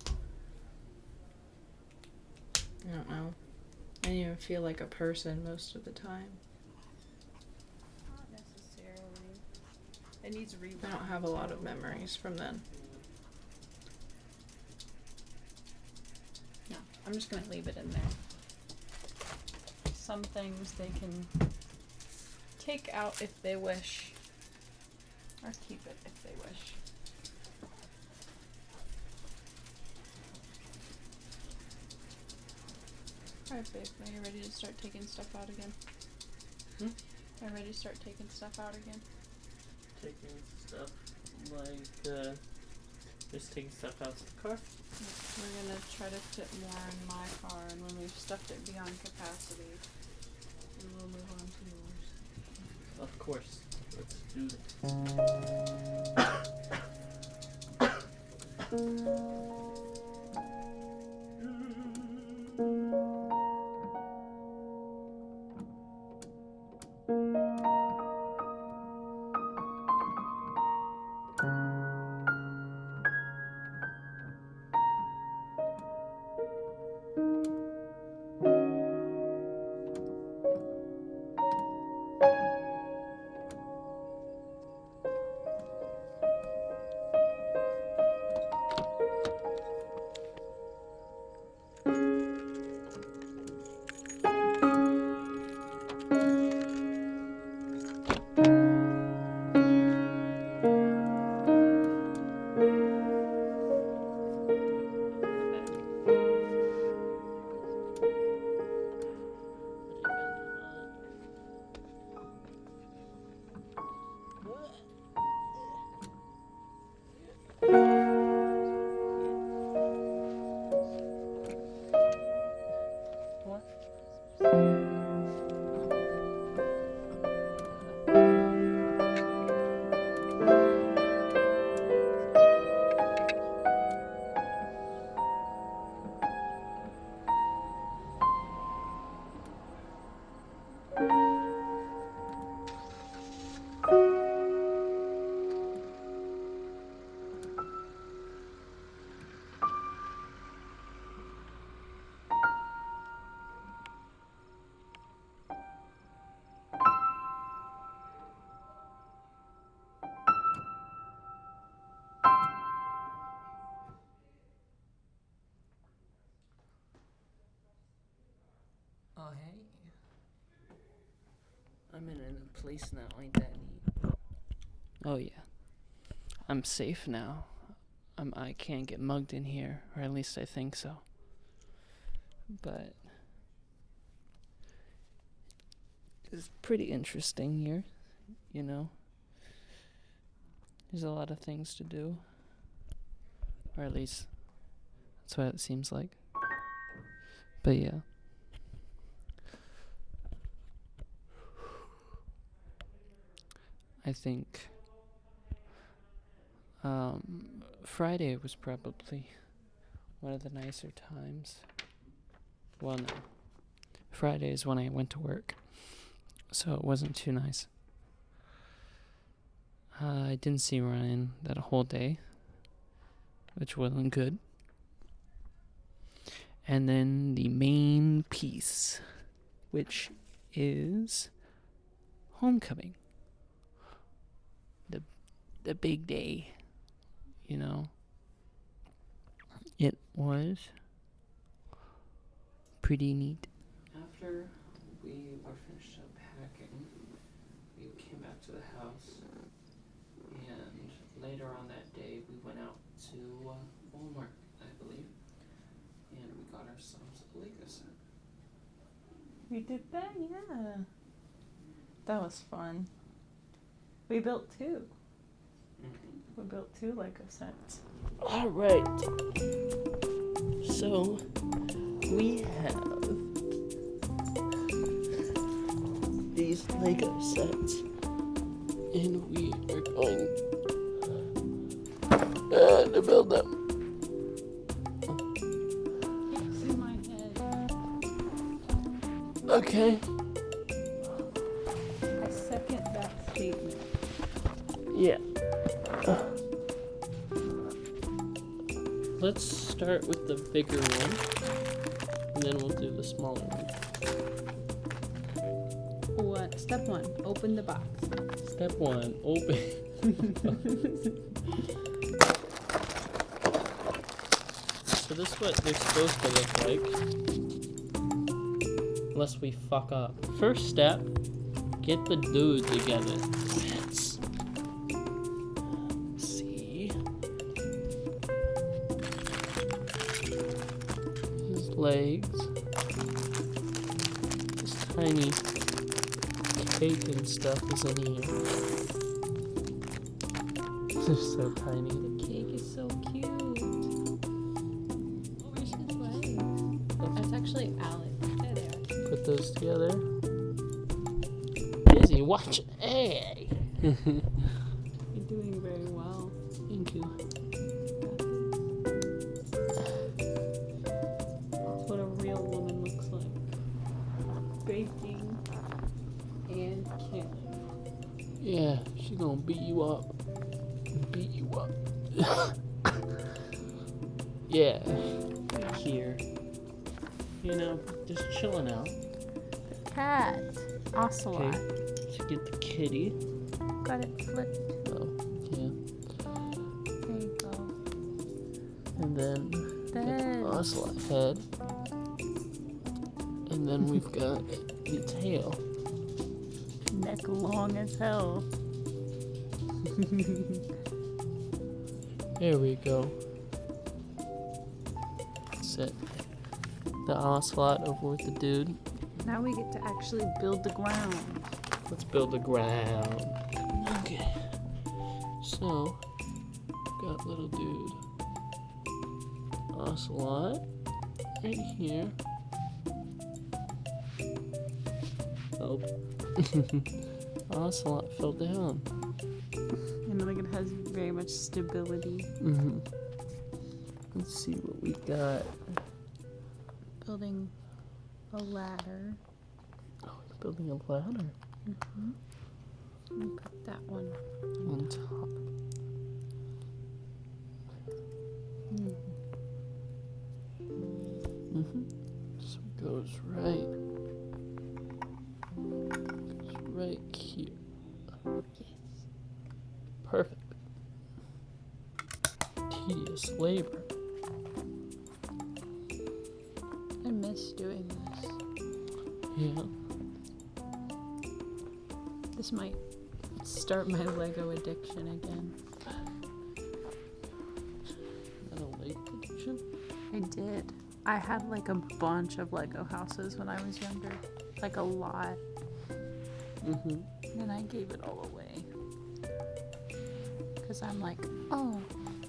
I don't know, I didn't even feel like a person most of the time. Not necessarily. It needs rewriting. I don't have a lot of memories from then. No, I'm just gonna leave it in there. Some things they can take out if they wish, or keep it if they wish. Alright, babe, are you ready to start taking stuff out again? Are you ready to start taking stuff out again? Taking stuff like, just taking stuff out of the car? We're gonna try to fit more in my car, and when we've stuffed it beyond capacity, we will move on to yours. Of course. Let's do this. Oh, hey. I'm in a place that ain't that neat. Oh yeah. I'm safe now. I can't get mugged in here, or at least I think so. But it's pretty interesting here, you know. There's a lot of things to do. Or at least that's what it seems like. But yeah. I think Friday was probably one of the nicer times. Well, no. Friday is when I went to work, so it wasn't too nice. I didn't see Ryan that whole day, which wasn't good. And then the main piece, which is homecoming. The big day, you know. It was pretty neat. After we were finished unpacking, we came back to the house, and later on that day we went out to Walmart, I believe, and we got ourselves a Lego set. We did that? Yeah. That was fun. We built 2. We built 2 Lego sets. Alright. So, we have these Lego sets, and we are going to build them. It's in my head. Okay. I second that statement. Yeah. Let's start with the bigger one, and then we'll do the smaller one. What? Step 1, open the box. Step 1, open. So this is what they're supposed to look like, unless we fuck up. First step, get the dude together. Let's see. His legs. This tiny cake and stuff is in here. They're so tiny. The cake is so cute. Where's his legs? That's actually Alex. There they are. Put those together. Izzy, watch. Hey! You're doing very well. Thank you. That's what a real woman looks like. Baking and killing. Yeah, she gonna beat you up. Beat you up. Yeah. Here. You know, just chilling out. Cat. Ocelot. Okay. So get the kitty. Got it flipped. Oh, yeah. There you go. And then The get head. the ocelot head. And then we've got the tail. Neck long as hell. There we go. Set the ocelot over with the dude. Now we get to actually build the ground. Let's build the ground. Okay. So, got little dude. Ocelot. Right here. Oh. Ocelot fell down. And look, it has very much stability. Mm-hmm. Let's see what we got. Building a ladder. Oh, he's building a ladder Mm-hmm. And put that one. on top. Mm-hmm. So it goes right here. Yes. Perfect. Tedious labor. I miss doing this. Yeah. This might start my Lego addiction again. Not a late addiction. I did. I had like a bunch of Lego houses when I was younger. Like a lot. Mm-hmm. And I gave it all away. Because I'm like, oh,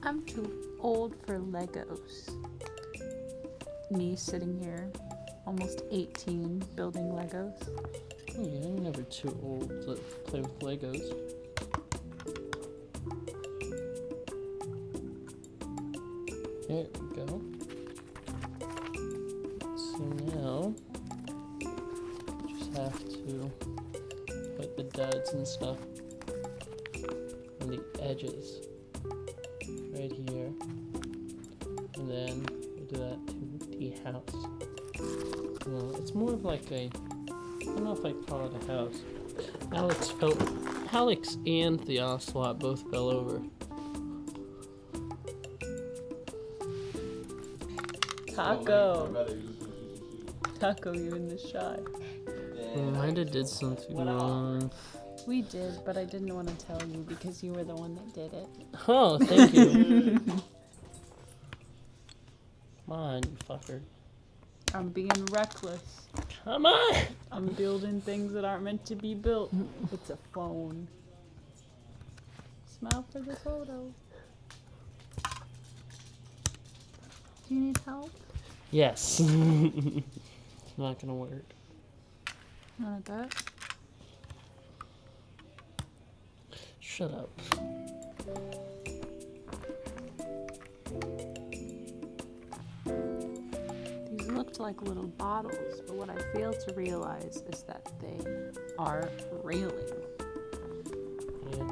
I'm too old for Legos. Me sitting here, almost 18, building Legos. Oh yeah, I'm never too old to play with Legos. There we go. So now, just have to put the duds and stuff on the edges right here. And then we'll do that to the house. No, it's more of like a, I don't know if I call it a house. Alex and the ocelot both fell over. Taco, you in the shot. We might have did something wrong. We did, but I didn't want to tell you because you were the one that did it. Oh, thank you. Come on, you fucker. I'm being reckless. Come on! I'm building things that aren't meant to be built. It's a phone. Smile for the photo. Do you need help? Yes. It's not gonna work. Not that. Shut up. These looked like little bottles, but what I failed to realize is that they are railing. Yeah.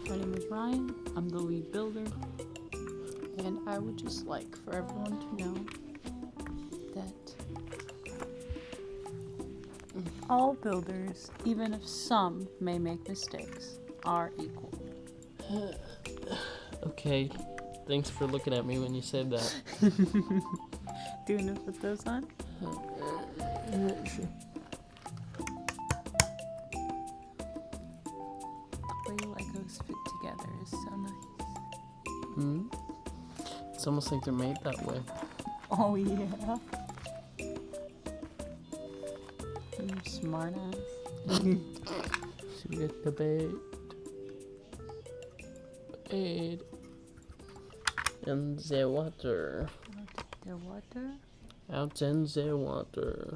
My name is Ryan. I'm the lead builder. And I would just like for everyone to know that all builders, even if some may make mistakes, are equal. Okay. Thanks for looking at me when you said that. Do you know to put those on? Sure. The way Legos fit together is so nice. Hmm? It's almost like they're made that way. Oh yeah. You smart ass. So we get the bait. Bait. In the water. The water? Out in the water.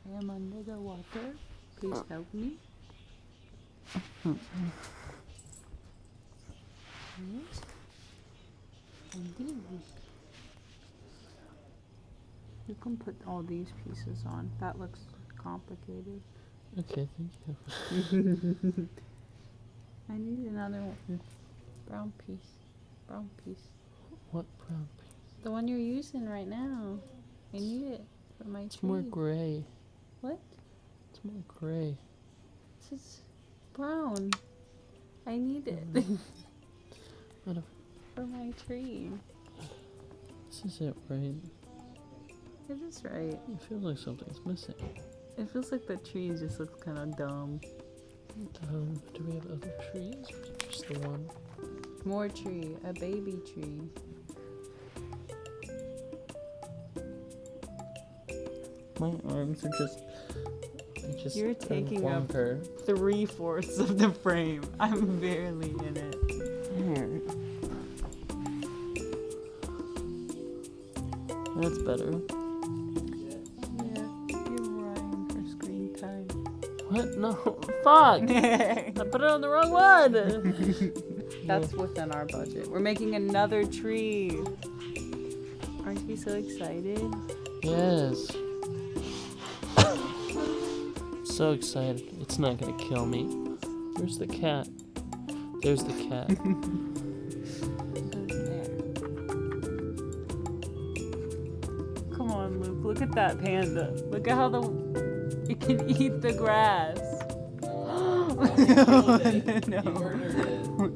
I am under the water. Please help me. Yes. And these. You can put all these pieces on. That looks complicated. Okay, thank you. I need another one. Brown piece. Brown piece. What brown piece? The one you're using right now. I need it for my It's tree. more gray. What? It's more gray. This is brown. I need it Whatever. for my tree. This isn't right. It is right. It feels like something's missing. It feels like the tree just looks kind of dumb. Do we have other trees? Or just the one? More tree. A baby tree. My arms are just. You're taking up water. 3/4 of the frame. I'm barely in it. That's better. Yeah, give Ryan for screen time. What? No. Fuck! I put it on the wrong one! That's within our budget. We're making another tree. Aren't you so excited? Yes. So excited. It's not gonna kill me. Where's the cat? There's the cat. Come on, Luke. Look at that panda. Look at how it can eat the grass. No. Are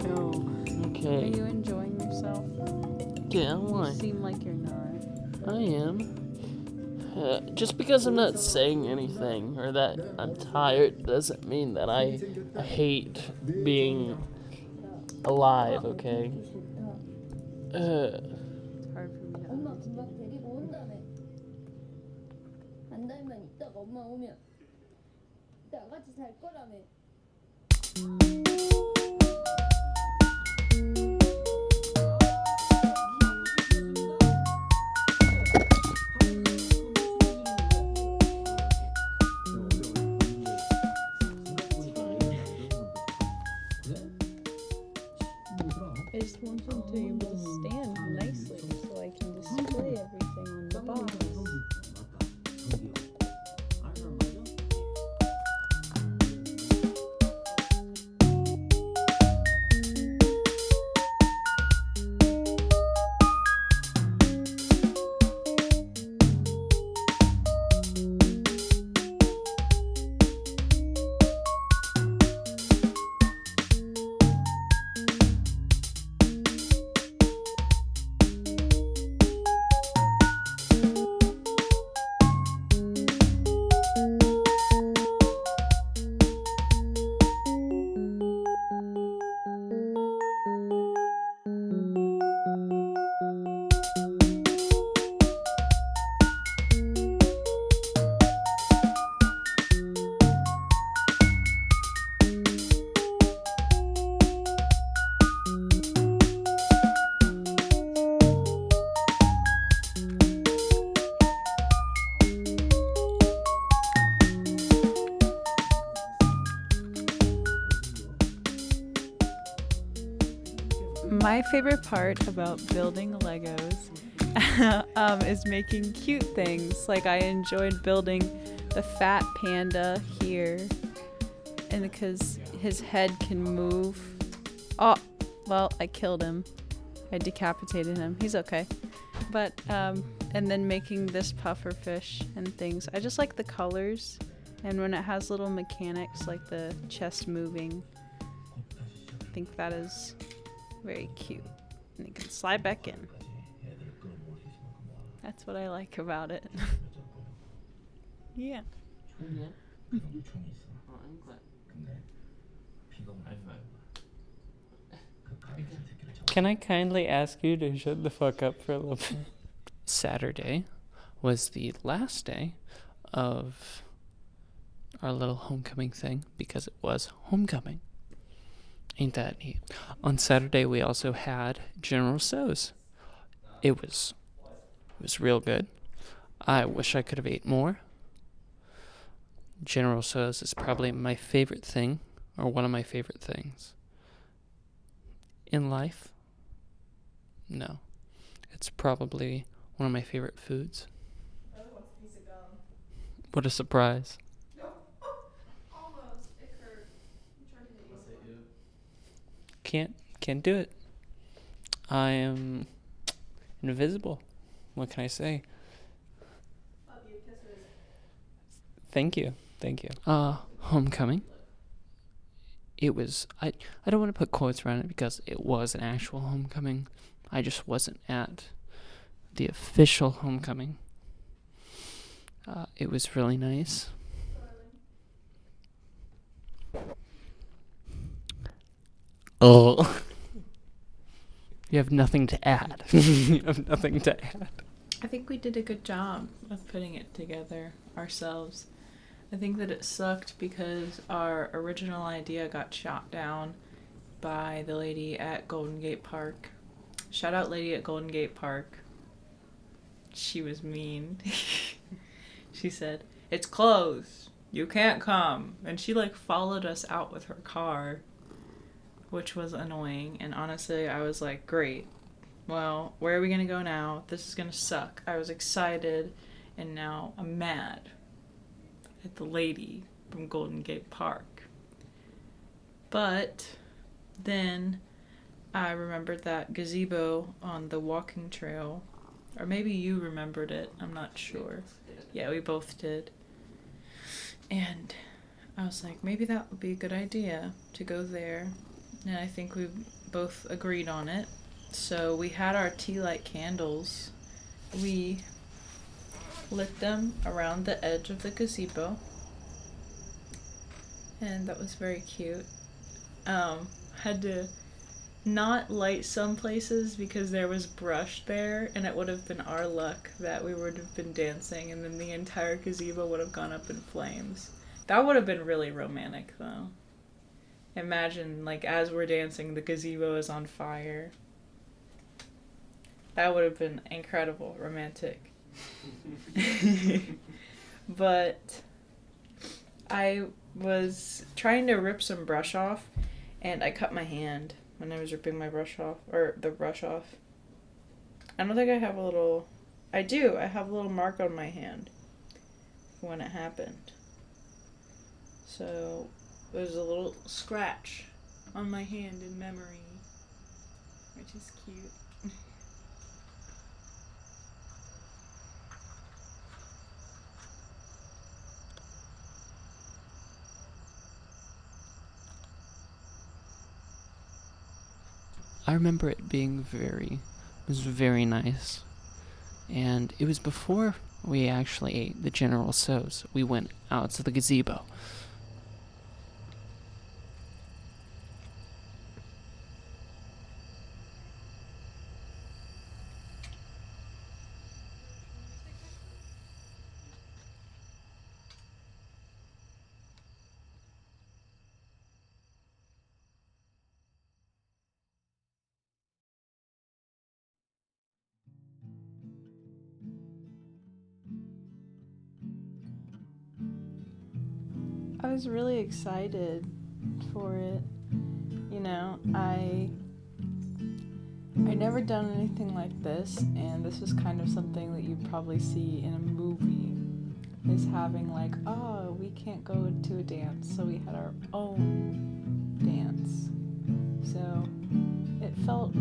Okay. you enjoying yourself? Yeah, You why? seem like you're not. I am. Just because I'm not saying anything or that I'm tired doesn't mean that I hate being alive, okay? It's hard for me to 엄마 금방 데리고 온다며. 한 달만 있다가 엄마 오면 나같이 살 거라며. I just want them to be able to stand nicely so I can display everything on the box. My favorite part about building Legos is making cute things. Like I enjoyed building the fat panda here, and because his head can move. Oh, well, I killed him. I decapitated him. He's okay. But and then making this puffer fish and things. I just like the colors, and when it has little mechanics like the chest moving, I think that is very cute. And you can slide back in. That's what I like about it. Yeah. Can I kindly ask you to shut the fuck up for a little bit? Saturday was the last day of our little homecoming thing because it was homecoming. Ain't that neat? On Saturday we also had General So's. It was real good. I wish I could have ate more. General So's is probably my favorite thing, or one of my favorite things in life. No, it's probably one of my favorite foods. What a surprise. Almost. It hurt. I'm trying to hit you. Can't do it. I am invisible. What can I say? Love you. Kisses. Thank you. Homecoming. It was, I don't want to put quotes around it because it was an actual homecoming. I just wasn't at the official homecoming. It was really nice. Oh. You have nothing to add. You have nothing to add. I think we did a good job of putting it together ourselves. I think that it sucked because our original idea got shot down by the lady at Golden Gate Park. Shout out lady at Golden Gate Park. She was mean. She said, "It's closed. You can't come." And she followed us out with her car, which was annoying. And honestly, I was like, great. Well, where are we going to go now? This is going to suck. I was excited, and now I'm mad at the lady from Golden Gate Park. But then I remembered that gazebo on the walking trail, or maybe you remembered it, I'm not sure. Yeah, we both did. And I was like, maybe that would be a good idea to go there. And I think we both agreed on it. So we had our tea light candles. We lit them around the edge of the gazebo. And that was very cute. Had to not light some places because there was brush there, and it would have been our luck that we would have been dancing and then the entire gazebo would have gone up in flames. That would have been really romantic though. Imagine as we're dancing the gazebo is on fire. That would have been incredible, romantic. But I was trying to rip some brush off and I cut my hand when I was ripping my brush off, or the brush off. I don't think I have a little... I do. I have a little mark on my hand when it happened. So there's a little scratch on my hand in memory, which is cute. I remember it being very nice. And it was before we actually ate the General So's. We went out to the gazebo. I was really excited for it. I I never done anything like this, and this was kind of something that you'd probably see in a movie, is having like, oh, we can't go to a dance, so we had our own dance. So it felt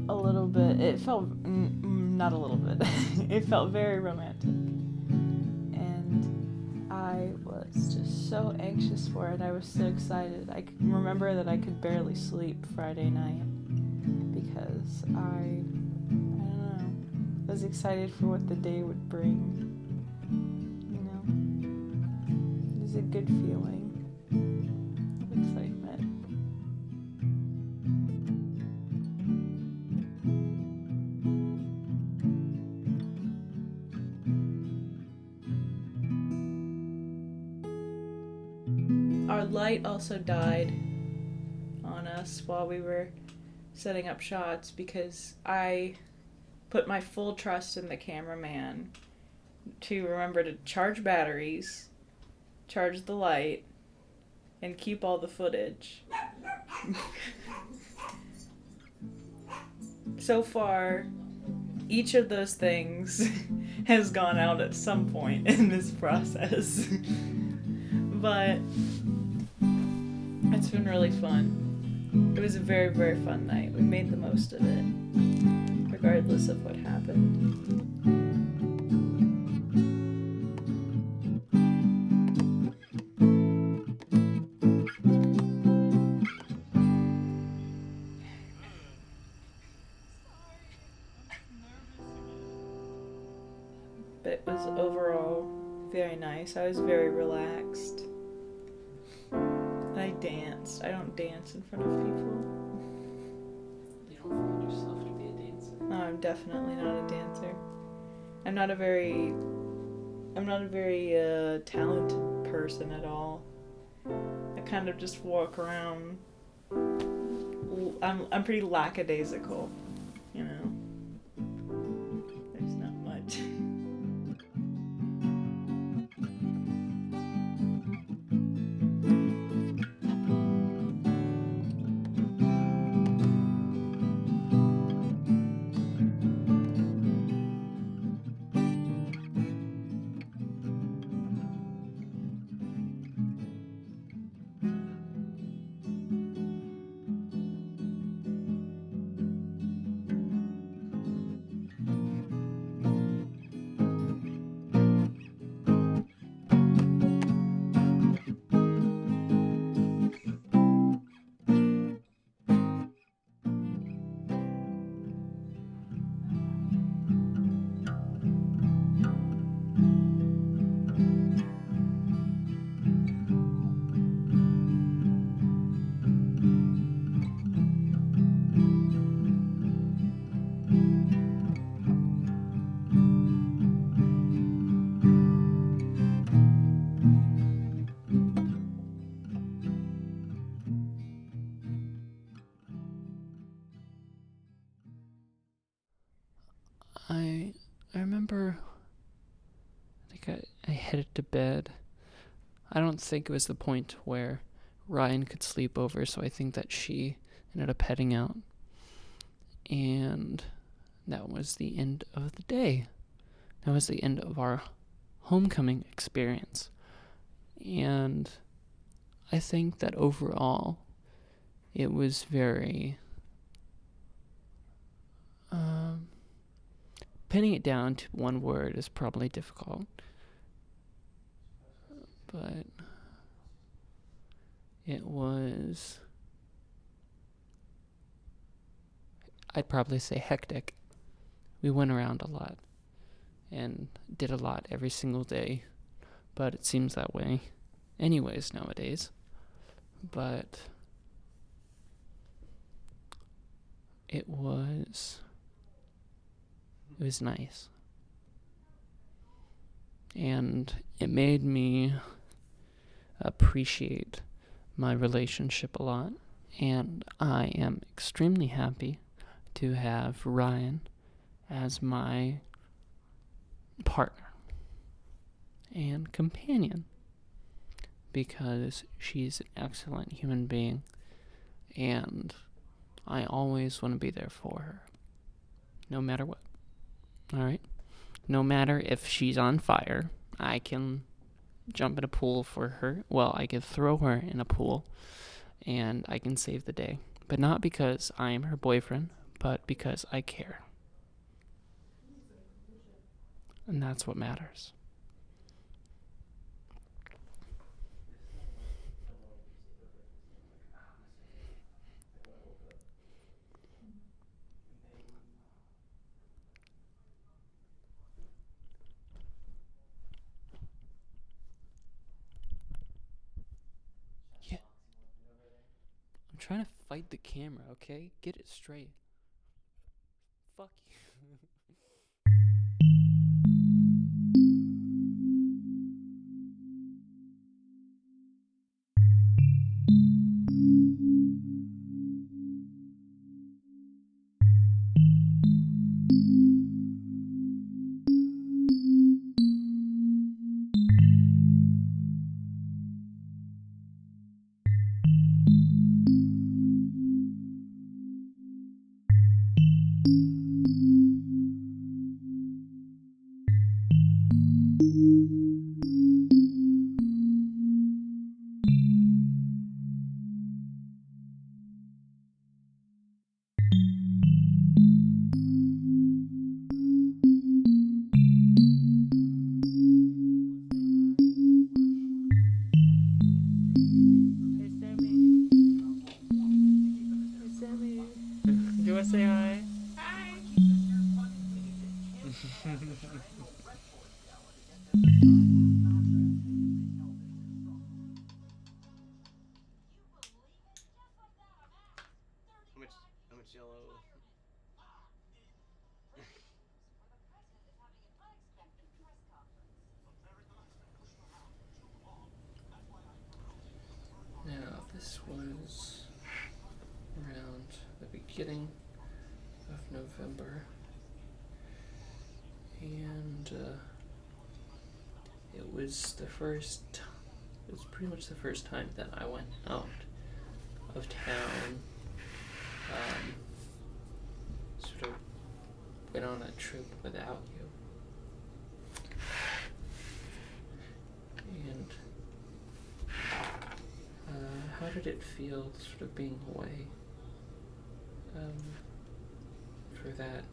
a little bit, not a little bit, it felt very romantic. And I was just so anxious for it. I was so excited. I remember that I could barely sleep Friday night because I don't know, was excited for what the day would bring. You know, it was a good feeling of excitement. Our light also died on us while we were setting up shots because I put my full trust in the cameraman to remember to charge batteries, charge the light, and keep all the footage. So far, each of those things has gone out at some point in this process. But it's been really fun. It was a very, very fun night. We made the most of it, regardless of what happened. But it was overall very nice. I was very relaxed. I danced. I don't dance in front of people. You don't find yourself to be a dancer? No, I'm definitely not a dancer. I'm not a very talented person at all. I kind of just walk around. I'm pretty lackadaisical, you know. There's not much. I remember, I headed to bed. I don't think it was the point where Ryan could sleep over, so I think that she ended up heading out. And that was the end of the day. That was the end of our homecoming experience. And I think that overall, it was very... pinning it down to one word is probably difficult. But it was... I'd probably say hectic. We went around a lot and did a lot every single day, but it seems that way anyways nowadays. But it was nice. And it made me appreciate my relationship a lot. And I am extremely happy to have Ryan as my partner and companion, because she's an excellent human being and I always want to be there for her. no matter what. All right? No matter if she's on fire, I can jump in a pool for her. Well, I can throw her in a pool and I can save the day. But not because I am her boyfriend, but because I care. And that's what matters. Yeah. I'm trying to fight the camera, okay? Get it straight. Fuck you. Do you want to say hi? How much yellow? Now, this was around the beginning of November, and it was pretty much the first time that I went out of town, sort of went on a trip without you. And how did it feel sort of being away for that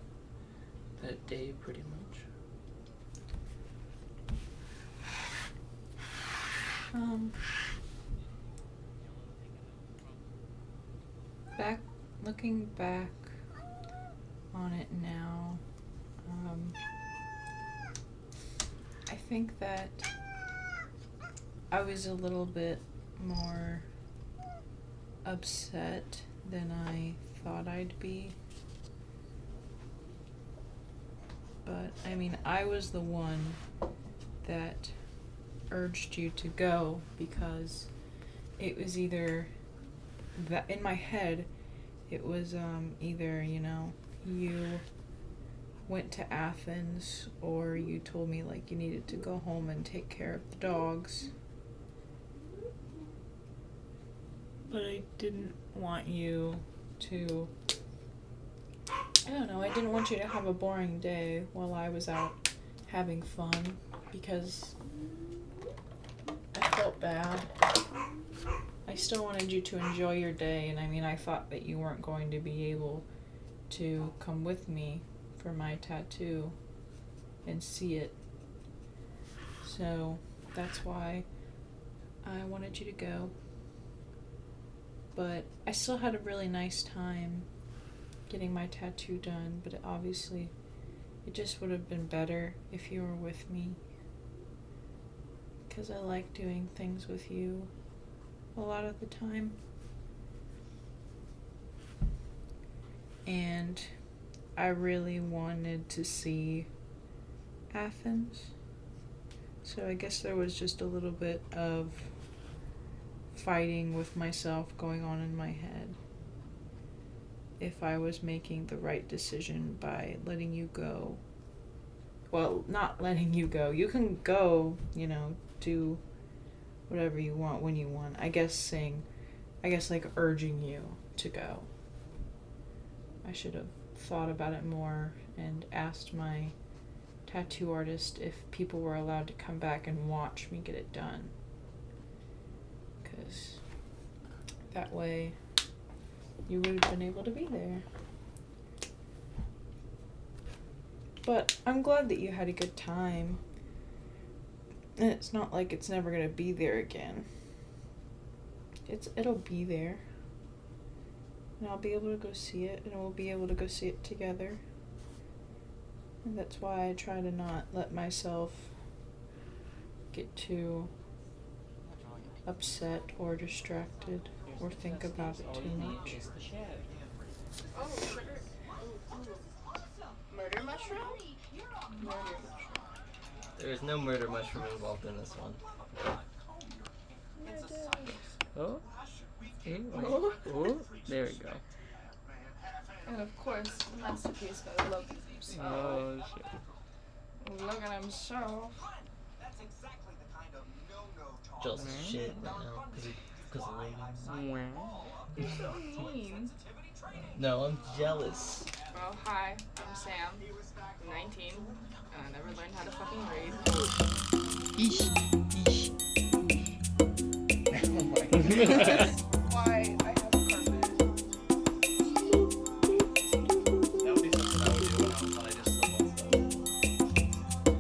day pretty much? Looking back on it now, I think that I was a little bit more upset than I thought I'd be. But, I mean, I was the one that urged you to go because it was either that in my head it was either, you know, you went to Athens or you told me like you needed to go home and take care of the dogs. But I didn't want you to, I don't know, I didn't want you to have a boring day while I was out having fun because I felt bad. I still wanted you to enjoy your day, and I mean, I thought that you weren't going to be able to come with me for my tattoo and see it. So that's why I wanted you to go. But I still had a really nice time getting my tattoo done, but it just would have been better if you were with me. Because I like doing things with you a lot of the time. And I really wanted to see Athens. So I guess there was just a little bit of fighting with myself going on in my head. If I was making the right decision by letting you go. Well, not letting you go. You can go, you know, do whatever you want when you want. I guess like urging you to go. I should have thought about it more and asked my tattoo artist if people were allowed to come back and watch me get it done. Because that way you would have been able to be there. But I'm glad that you had a good time. And it's not like it's never gonna be there again. It'll be there. And I'll be able to go see it, and we'll be able to go see it together. And that's why I try to not let myself get too upset or distracted or think about it too much. Murder mushroom? Murder mushroom. There is no murder mushroom involved in this one. Oh. Oh. Oh. There we go. And of course, masterpiece by Logan himself. Oh shit. Logan himself. Just shit right now. Because of Logan. You're so mean. No, I'm jealous. Well, hi, I'm Sam. I'm 19, and I never learned how to fucking read. Eesh. Eesh. Oh my god. Why I have carpet. That would be something I would do when I just slip on stuff.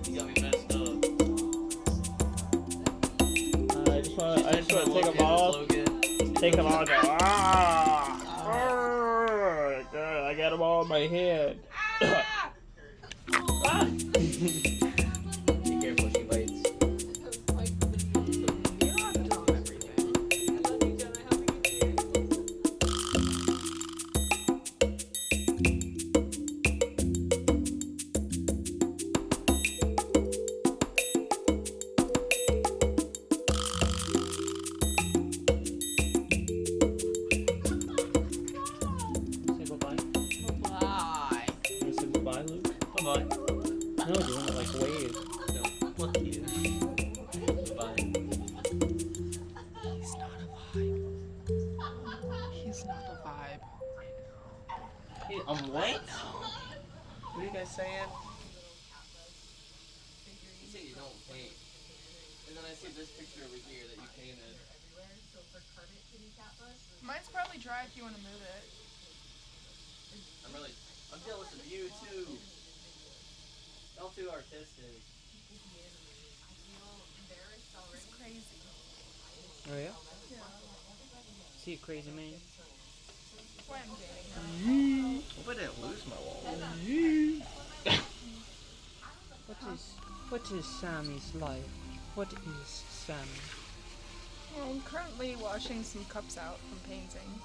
You got me messed up. I just want to take them all. Take them all. Go. I got them all in my head. Be careful, she bites. You don't have to tell him everything. I love you, Jenna. Help me get here. Say bye-bye. Bye. You want to say bye-bye, Luke? Bye-bye. No, doing it like wave. No, fuck you. Bye. He's not a vibe. He's not a vibe. Hey, I'm what? What are you guys saying? You say you don't paint. And then I see this picture over here that you painted. Mine's probably dry if you want to move it. I'm jealous of you too. Y'all too artistic. It's crazy. Oh yeah? Yeah. See a crazy man? That's why I'm dating her. Hope I didn't lose my wall. What is Sammy's life? What is Sammy? Well, I'm currently washing some cups out from painting.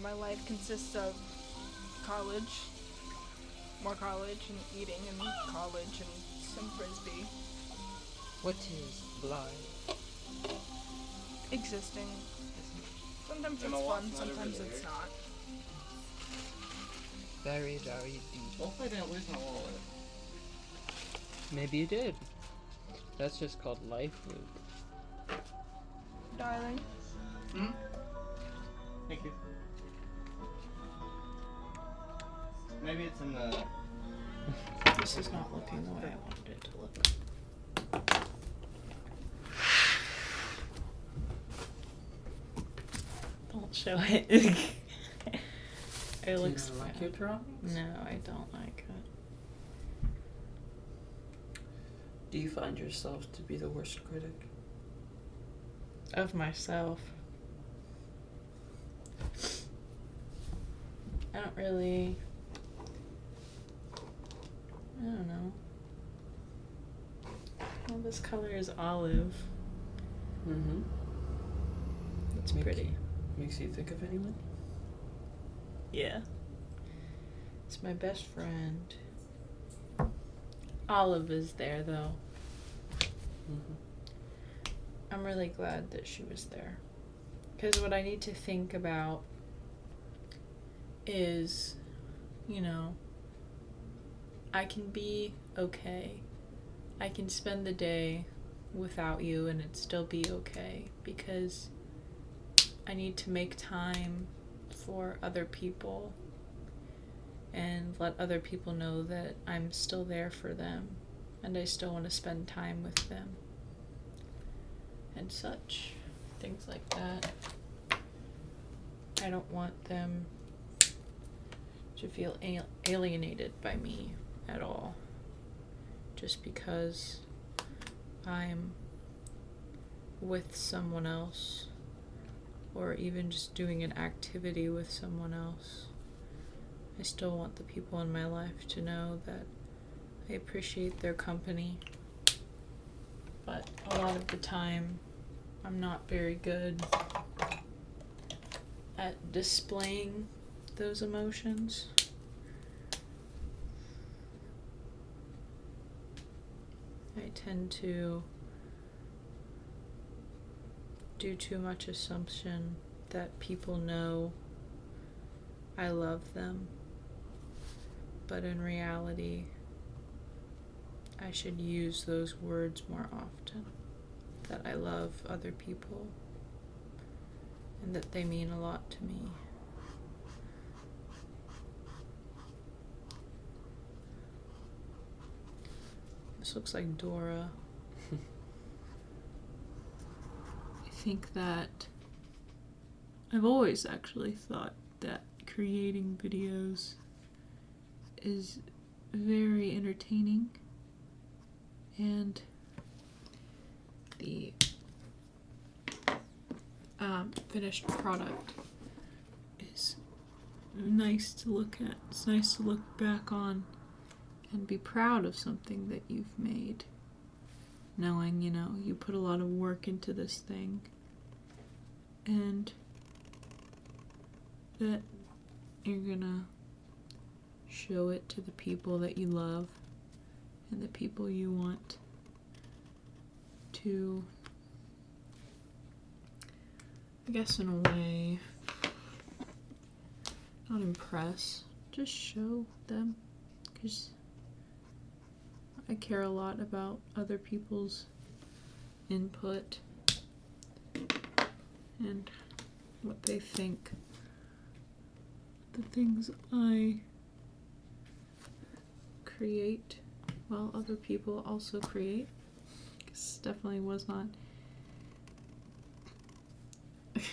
My life consists of college, more college, and eating, and college, and some frisbee. What is life? Existing. Sometimes And my it's fun, wallet's not over sometimes there. it's not. Very, very deep. Hope I didn't lose my wallet. Maybe you did. That's just called life, Luke. Darling. Hmm? Thank you. Maybe it's in the... This is not looking the way I wanted it to look. Don't show it. It looks Do you like bad. your drawings? No, I don't like it. Do you find yourself to be the worst critic? Of myself. I don't really... I don't know. Well, this color is olive. Mm-hmm. It's Make- pretty. Makes you think of anyone? Yeah. It's my best friend. Olive is there, though. Mm-hmm. I'm really glad that she was there. Because what I need to think about is, you know, I can be okay. I can spend the day without you and it still be okay. Because I need to make time for other people. and let other people know that I'm still there for them and I still want to spend time with them and such. Things like that. I don't want them to feel alienated by me at all just because I'm with someone else or even just doing an activity with someone else. I still want the people in my life to know that I appreciate their company, but a lot of the time I'm not very good at displaying those emotions. I tend to do too much assumption that people know I love them, but in reality, I should use those words more often, that I love other people and that they mean a lot to me. This looks like Dora. I think that I've always actually thought that creating videos is very entertaining, and the finished product is nice to look at. It's nice to look back on and be proud of something that you've made, knowing, you put a lot of work into this thing and that you're gonna show it to the people that you love and the people you want to, I guess in a way, not impress, just show them, because I care a lot about other people's input and what they think. The things I create, while other people also create. This definitely was not. It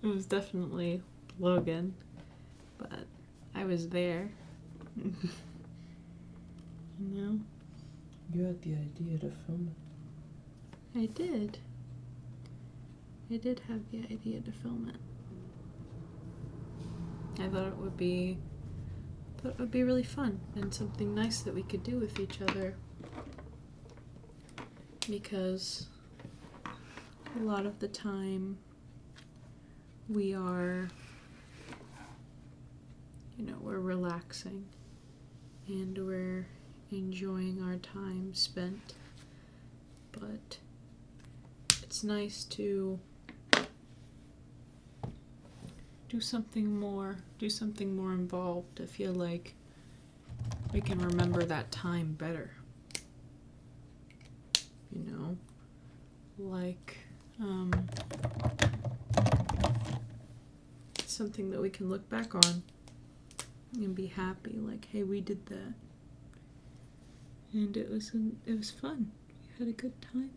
was definitely Logan, but I was there. You had the idea to film it. I did. I did have the idea to film it. I thought it would be really fun and something nice that we could do with each other, because a lot of the time we are, we're relaxing and we're enjoying our time spent, but it's nice to do something more involved. I feel like we can remember that time better, like something that we can look back on and be happy, like, hey, we did that and it was fun, we had a good time.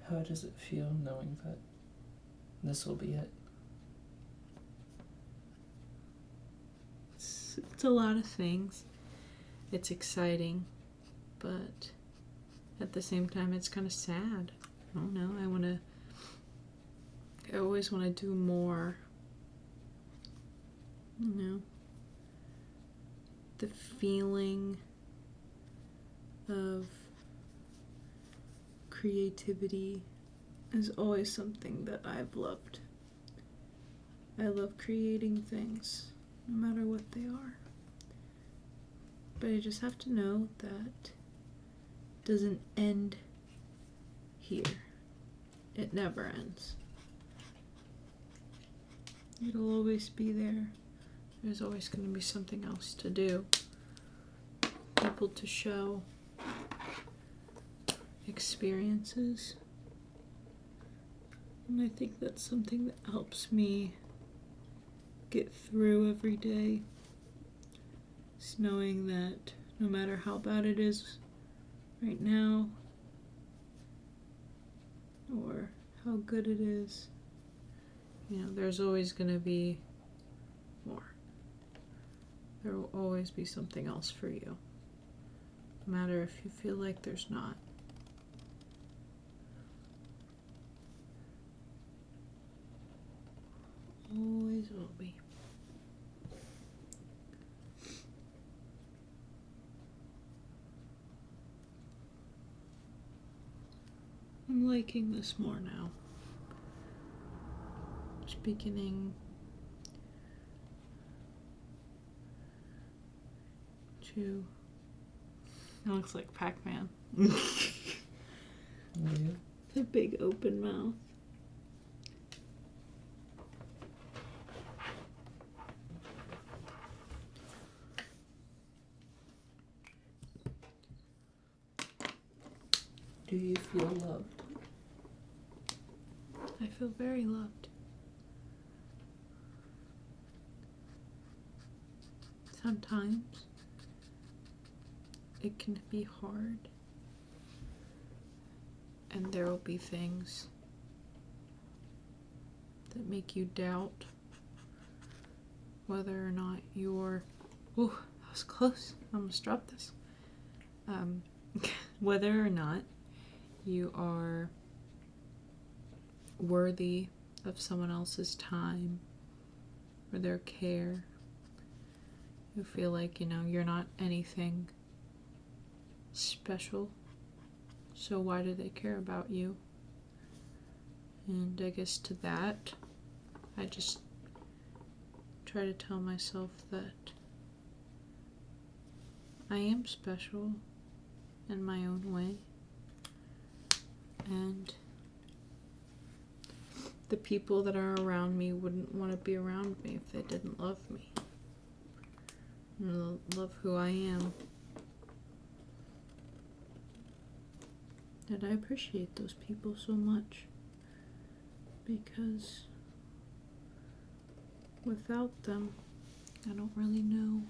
How does it feel knowing that this will be it? It's a lot of things. It's exciting, but at the same time it's kind of sad. I don't know, I always want to do more. The feeling of creativity is always something that I've loved. I love creating things, no matter what they are. But I just have to know that it doesn't end here. It never ends. It'll always be there. There's always going to be something else to do. People to show. Experiences. And I think that's something that helps me get through every day. It's knowing that no matter how bad it is right now, or how good it is, there's always going to be more. There will always be something else for you, no matter if you feel like there's not. Always will be. I'm liking this more now. Just beginning to... It looks like Pac-Man. Yeah. The big open mouth. Do you feel loved? I feel very loved. Sometimes it can be hard, and there will be things that make you doubt whether or not you're... Ooh, that was close. I almost dropped this. Whether or not you are worthy of someone else's time or their care. You feel like, you're not anything special, so why do they care about you? And I guess to that, I just try to tell myself that I am special in my own way. And the people that are around me wouldn't want to be around me if they didn't love me. And love who I am. And I appreciate those people so much. Because without them, I don't really know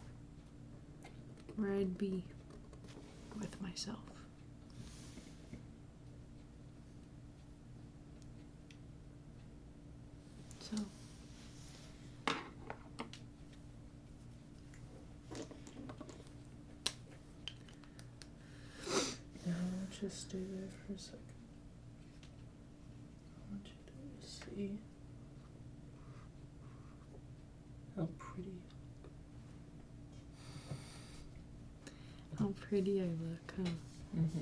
where I'd be with myself. So, now just stay there for a second. I want you to see how pretty I look, huh? Mm-hmm.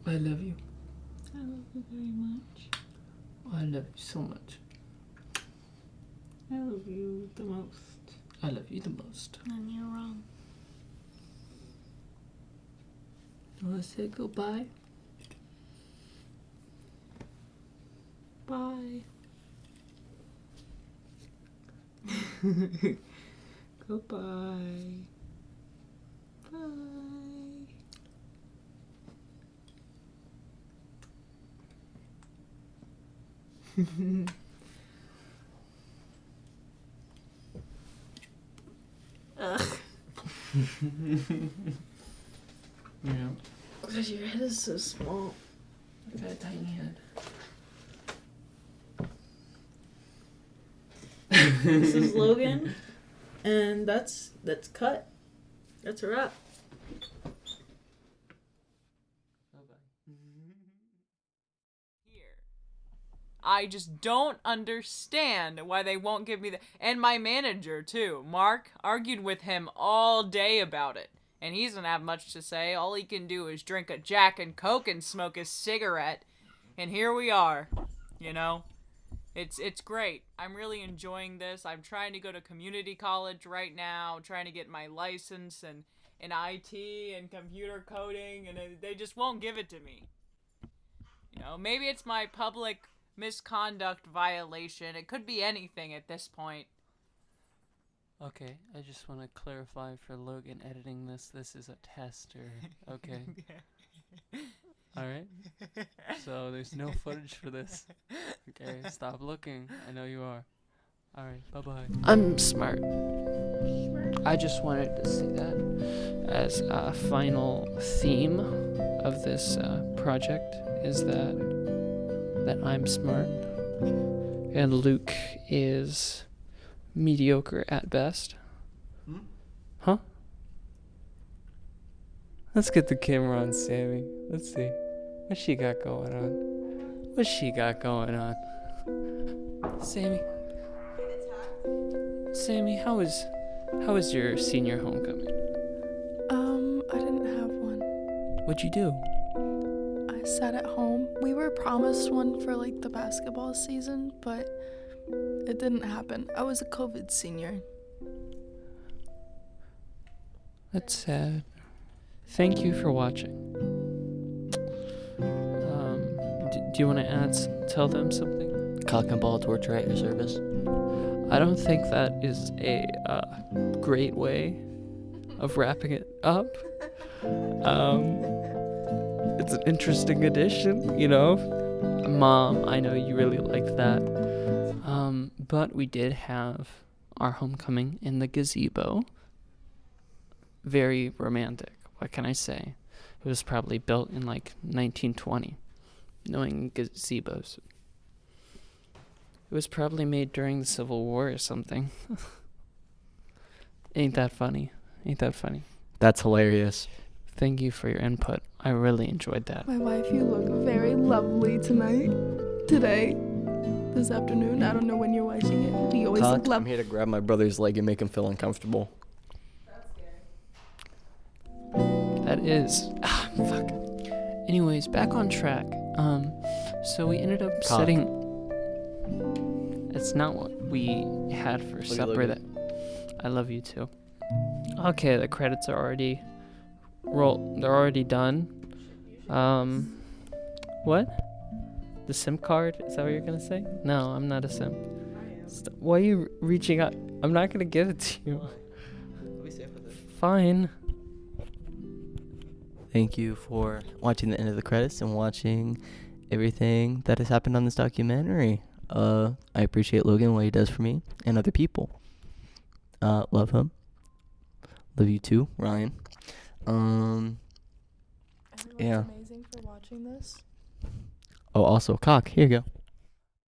I love you. I love you very much. I love you so much. I love you the most. I love you the most. And you're wrong. You want to say goodbye? Bye. Goodbye. Bye. Ugh. Yeah. Because your head is so small. I've got a tiny head. This is Logan, and that's cut. That's a wrap. I just don't understand why they won't give me the... And my manager, too, Mark, argued with him all day about it. And he doesn't have much to say. All he can do is drink a Jack and Coke and smoke a cigarette. And here we are, It's great. I'm really enjoying this. I'm trying to go to community college right now, trying to get my license in IT and computer coding, and they just won't give it to me. know. Maybe it's my public misconduct violation. It could be anything at this point. Okay, I just want to clarify for Logan editing this. This is a test, or okay. All right. So there's no footage for this. Okay, stop looking. I know you are. All right. Bye bye. I'm smart. I just wanted to say that as a final theme of this project is that I'm smart and Luke is mediocre at best. Huh? Let's get the camera on Sammy. Let's see. What she got going on? What she got going on? Sammy. Sammy, how was your senior homecoming? I didn't have one. What'd you do? I sat at home. We were promised one for like the basketball season, but it didn't happen. I was a COVID senior. That's sad. Thank you for watching. Do you want to tell them something? Cock and ball torture at your service. I don't think that is a great way of wrapping it up. It's an interesting addition, you know. Mom, I know you really liked that. But we did have our homecoming in the gazebo. Very romantic. What can I say? It was probably built in like 1920. Knowing gazebos. It was probably made during the Civil War or something. Ain't that funny? Ain't that funny? That's hilarious. Thank you for your input. I really enjoyed that. My wife, you look very lovely today, this afternoon. I don't know when you're watching it. You always look I'm lovely. here to grab my brother's leg and make him feel uncomfortable. That is... fuck. Anyways, back on track. So we ended up setting... It's not what we had for supper. That I love you too. Okay, the credits are already they're already done. What? The SIM card? Is that what you're gonna say? No, I'm not a SIM. Why are you reaching out? I'm not gonna give it to you. Fine. Thank you for watching the end of the credits and watching everything that has happened on this documentary. I appreciate Logan, what he does for me and other people. Love him. Love you too, Ryan. Everyone's yeah. amazing for watching this. Oh, also, cock. Here you go.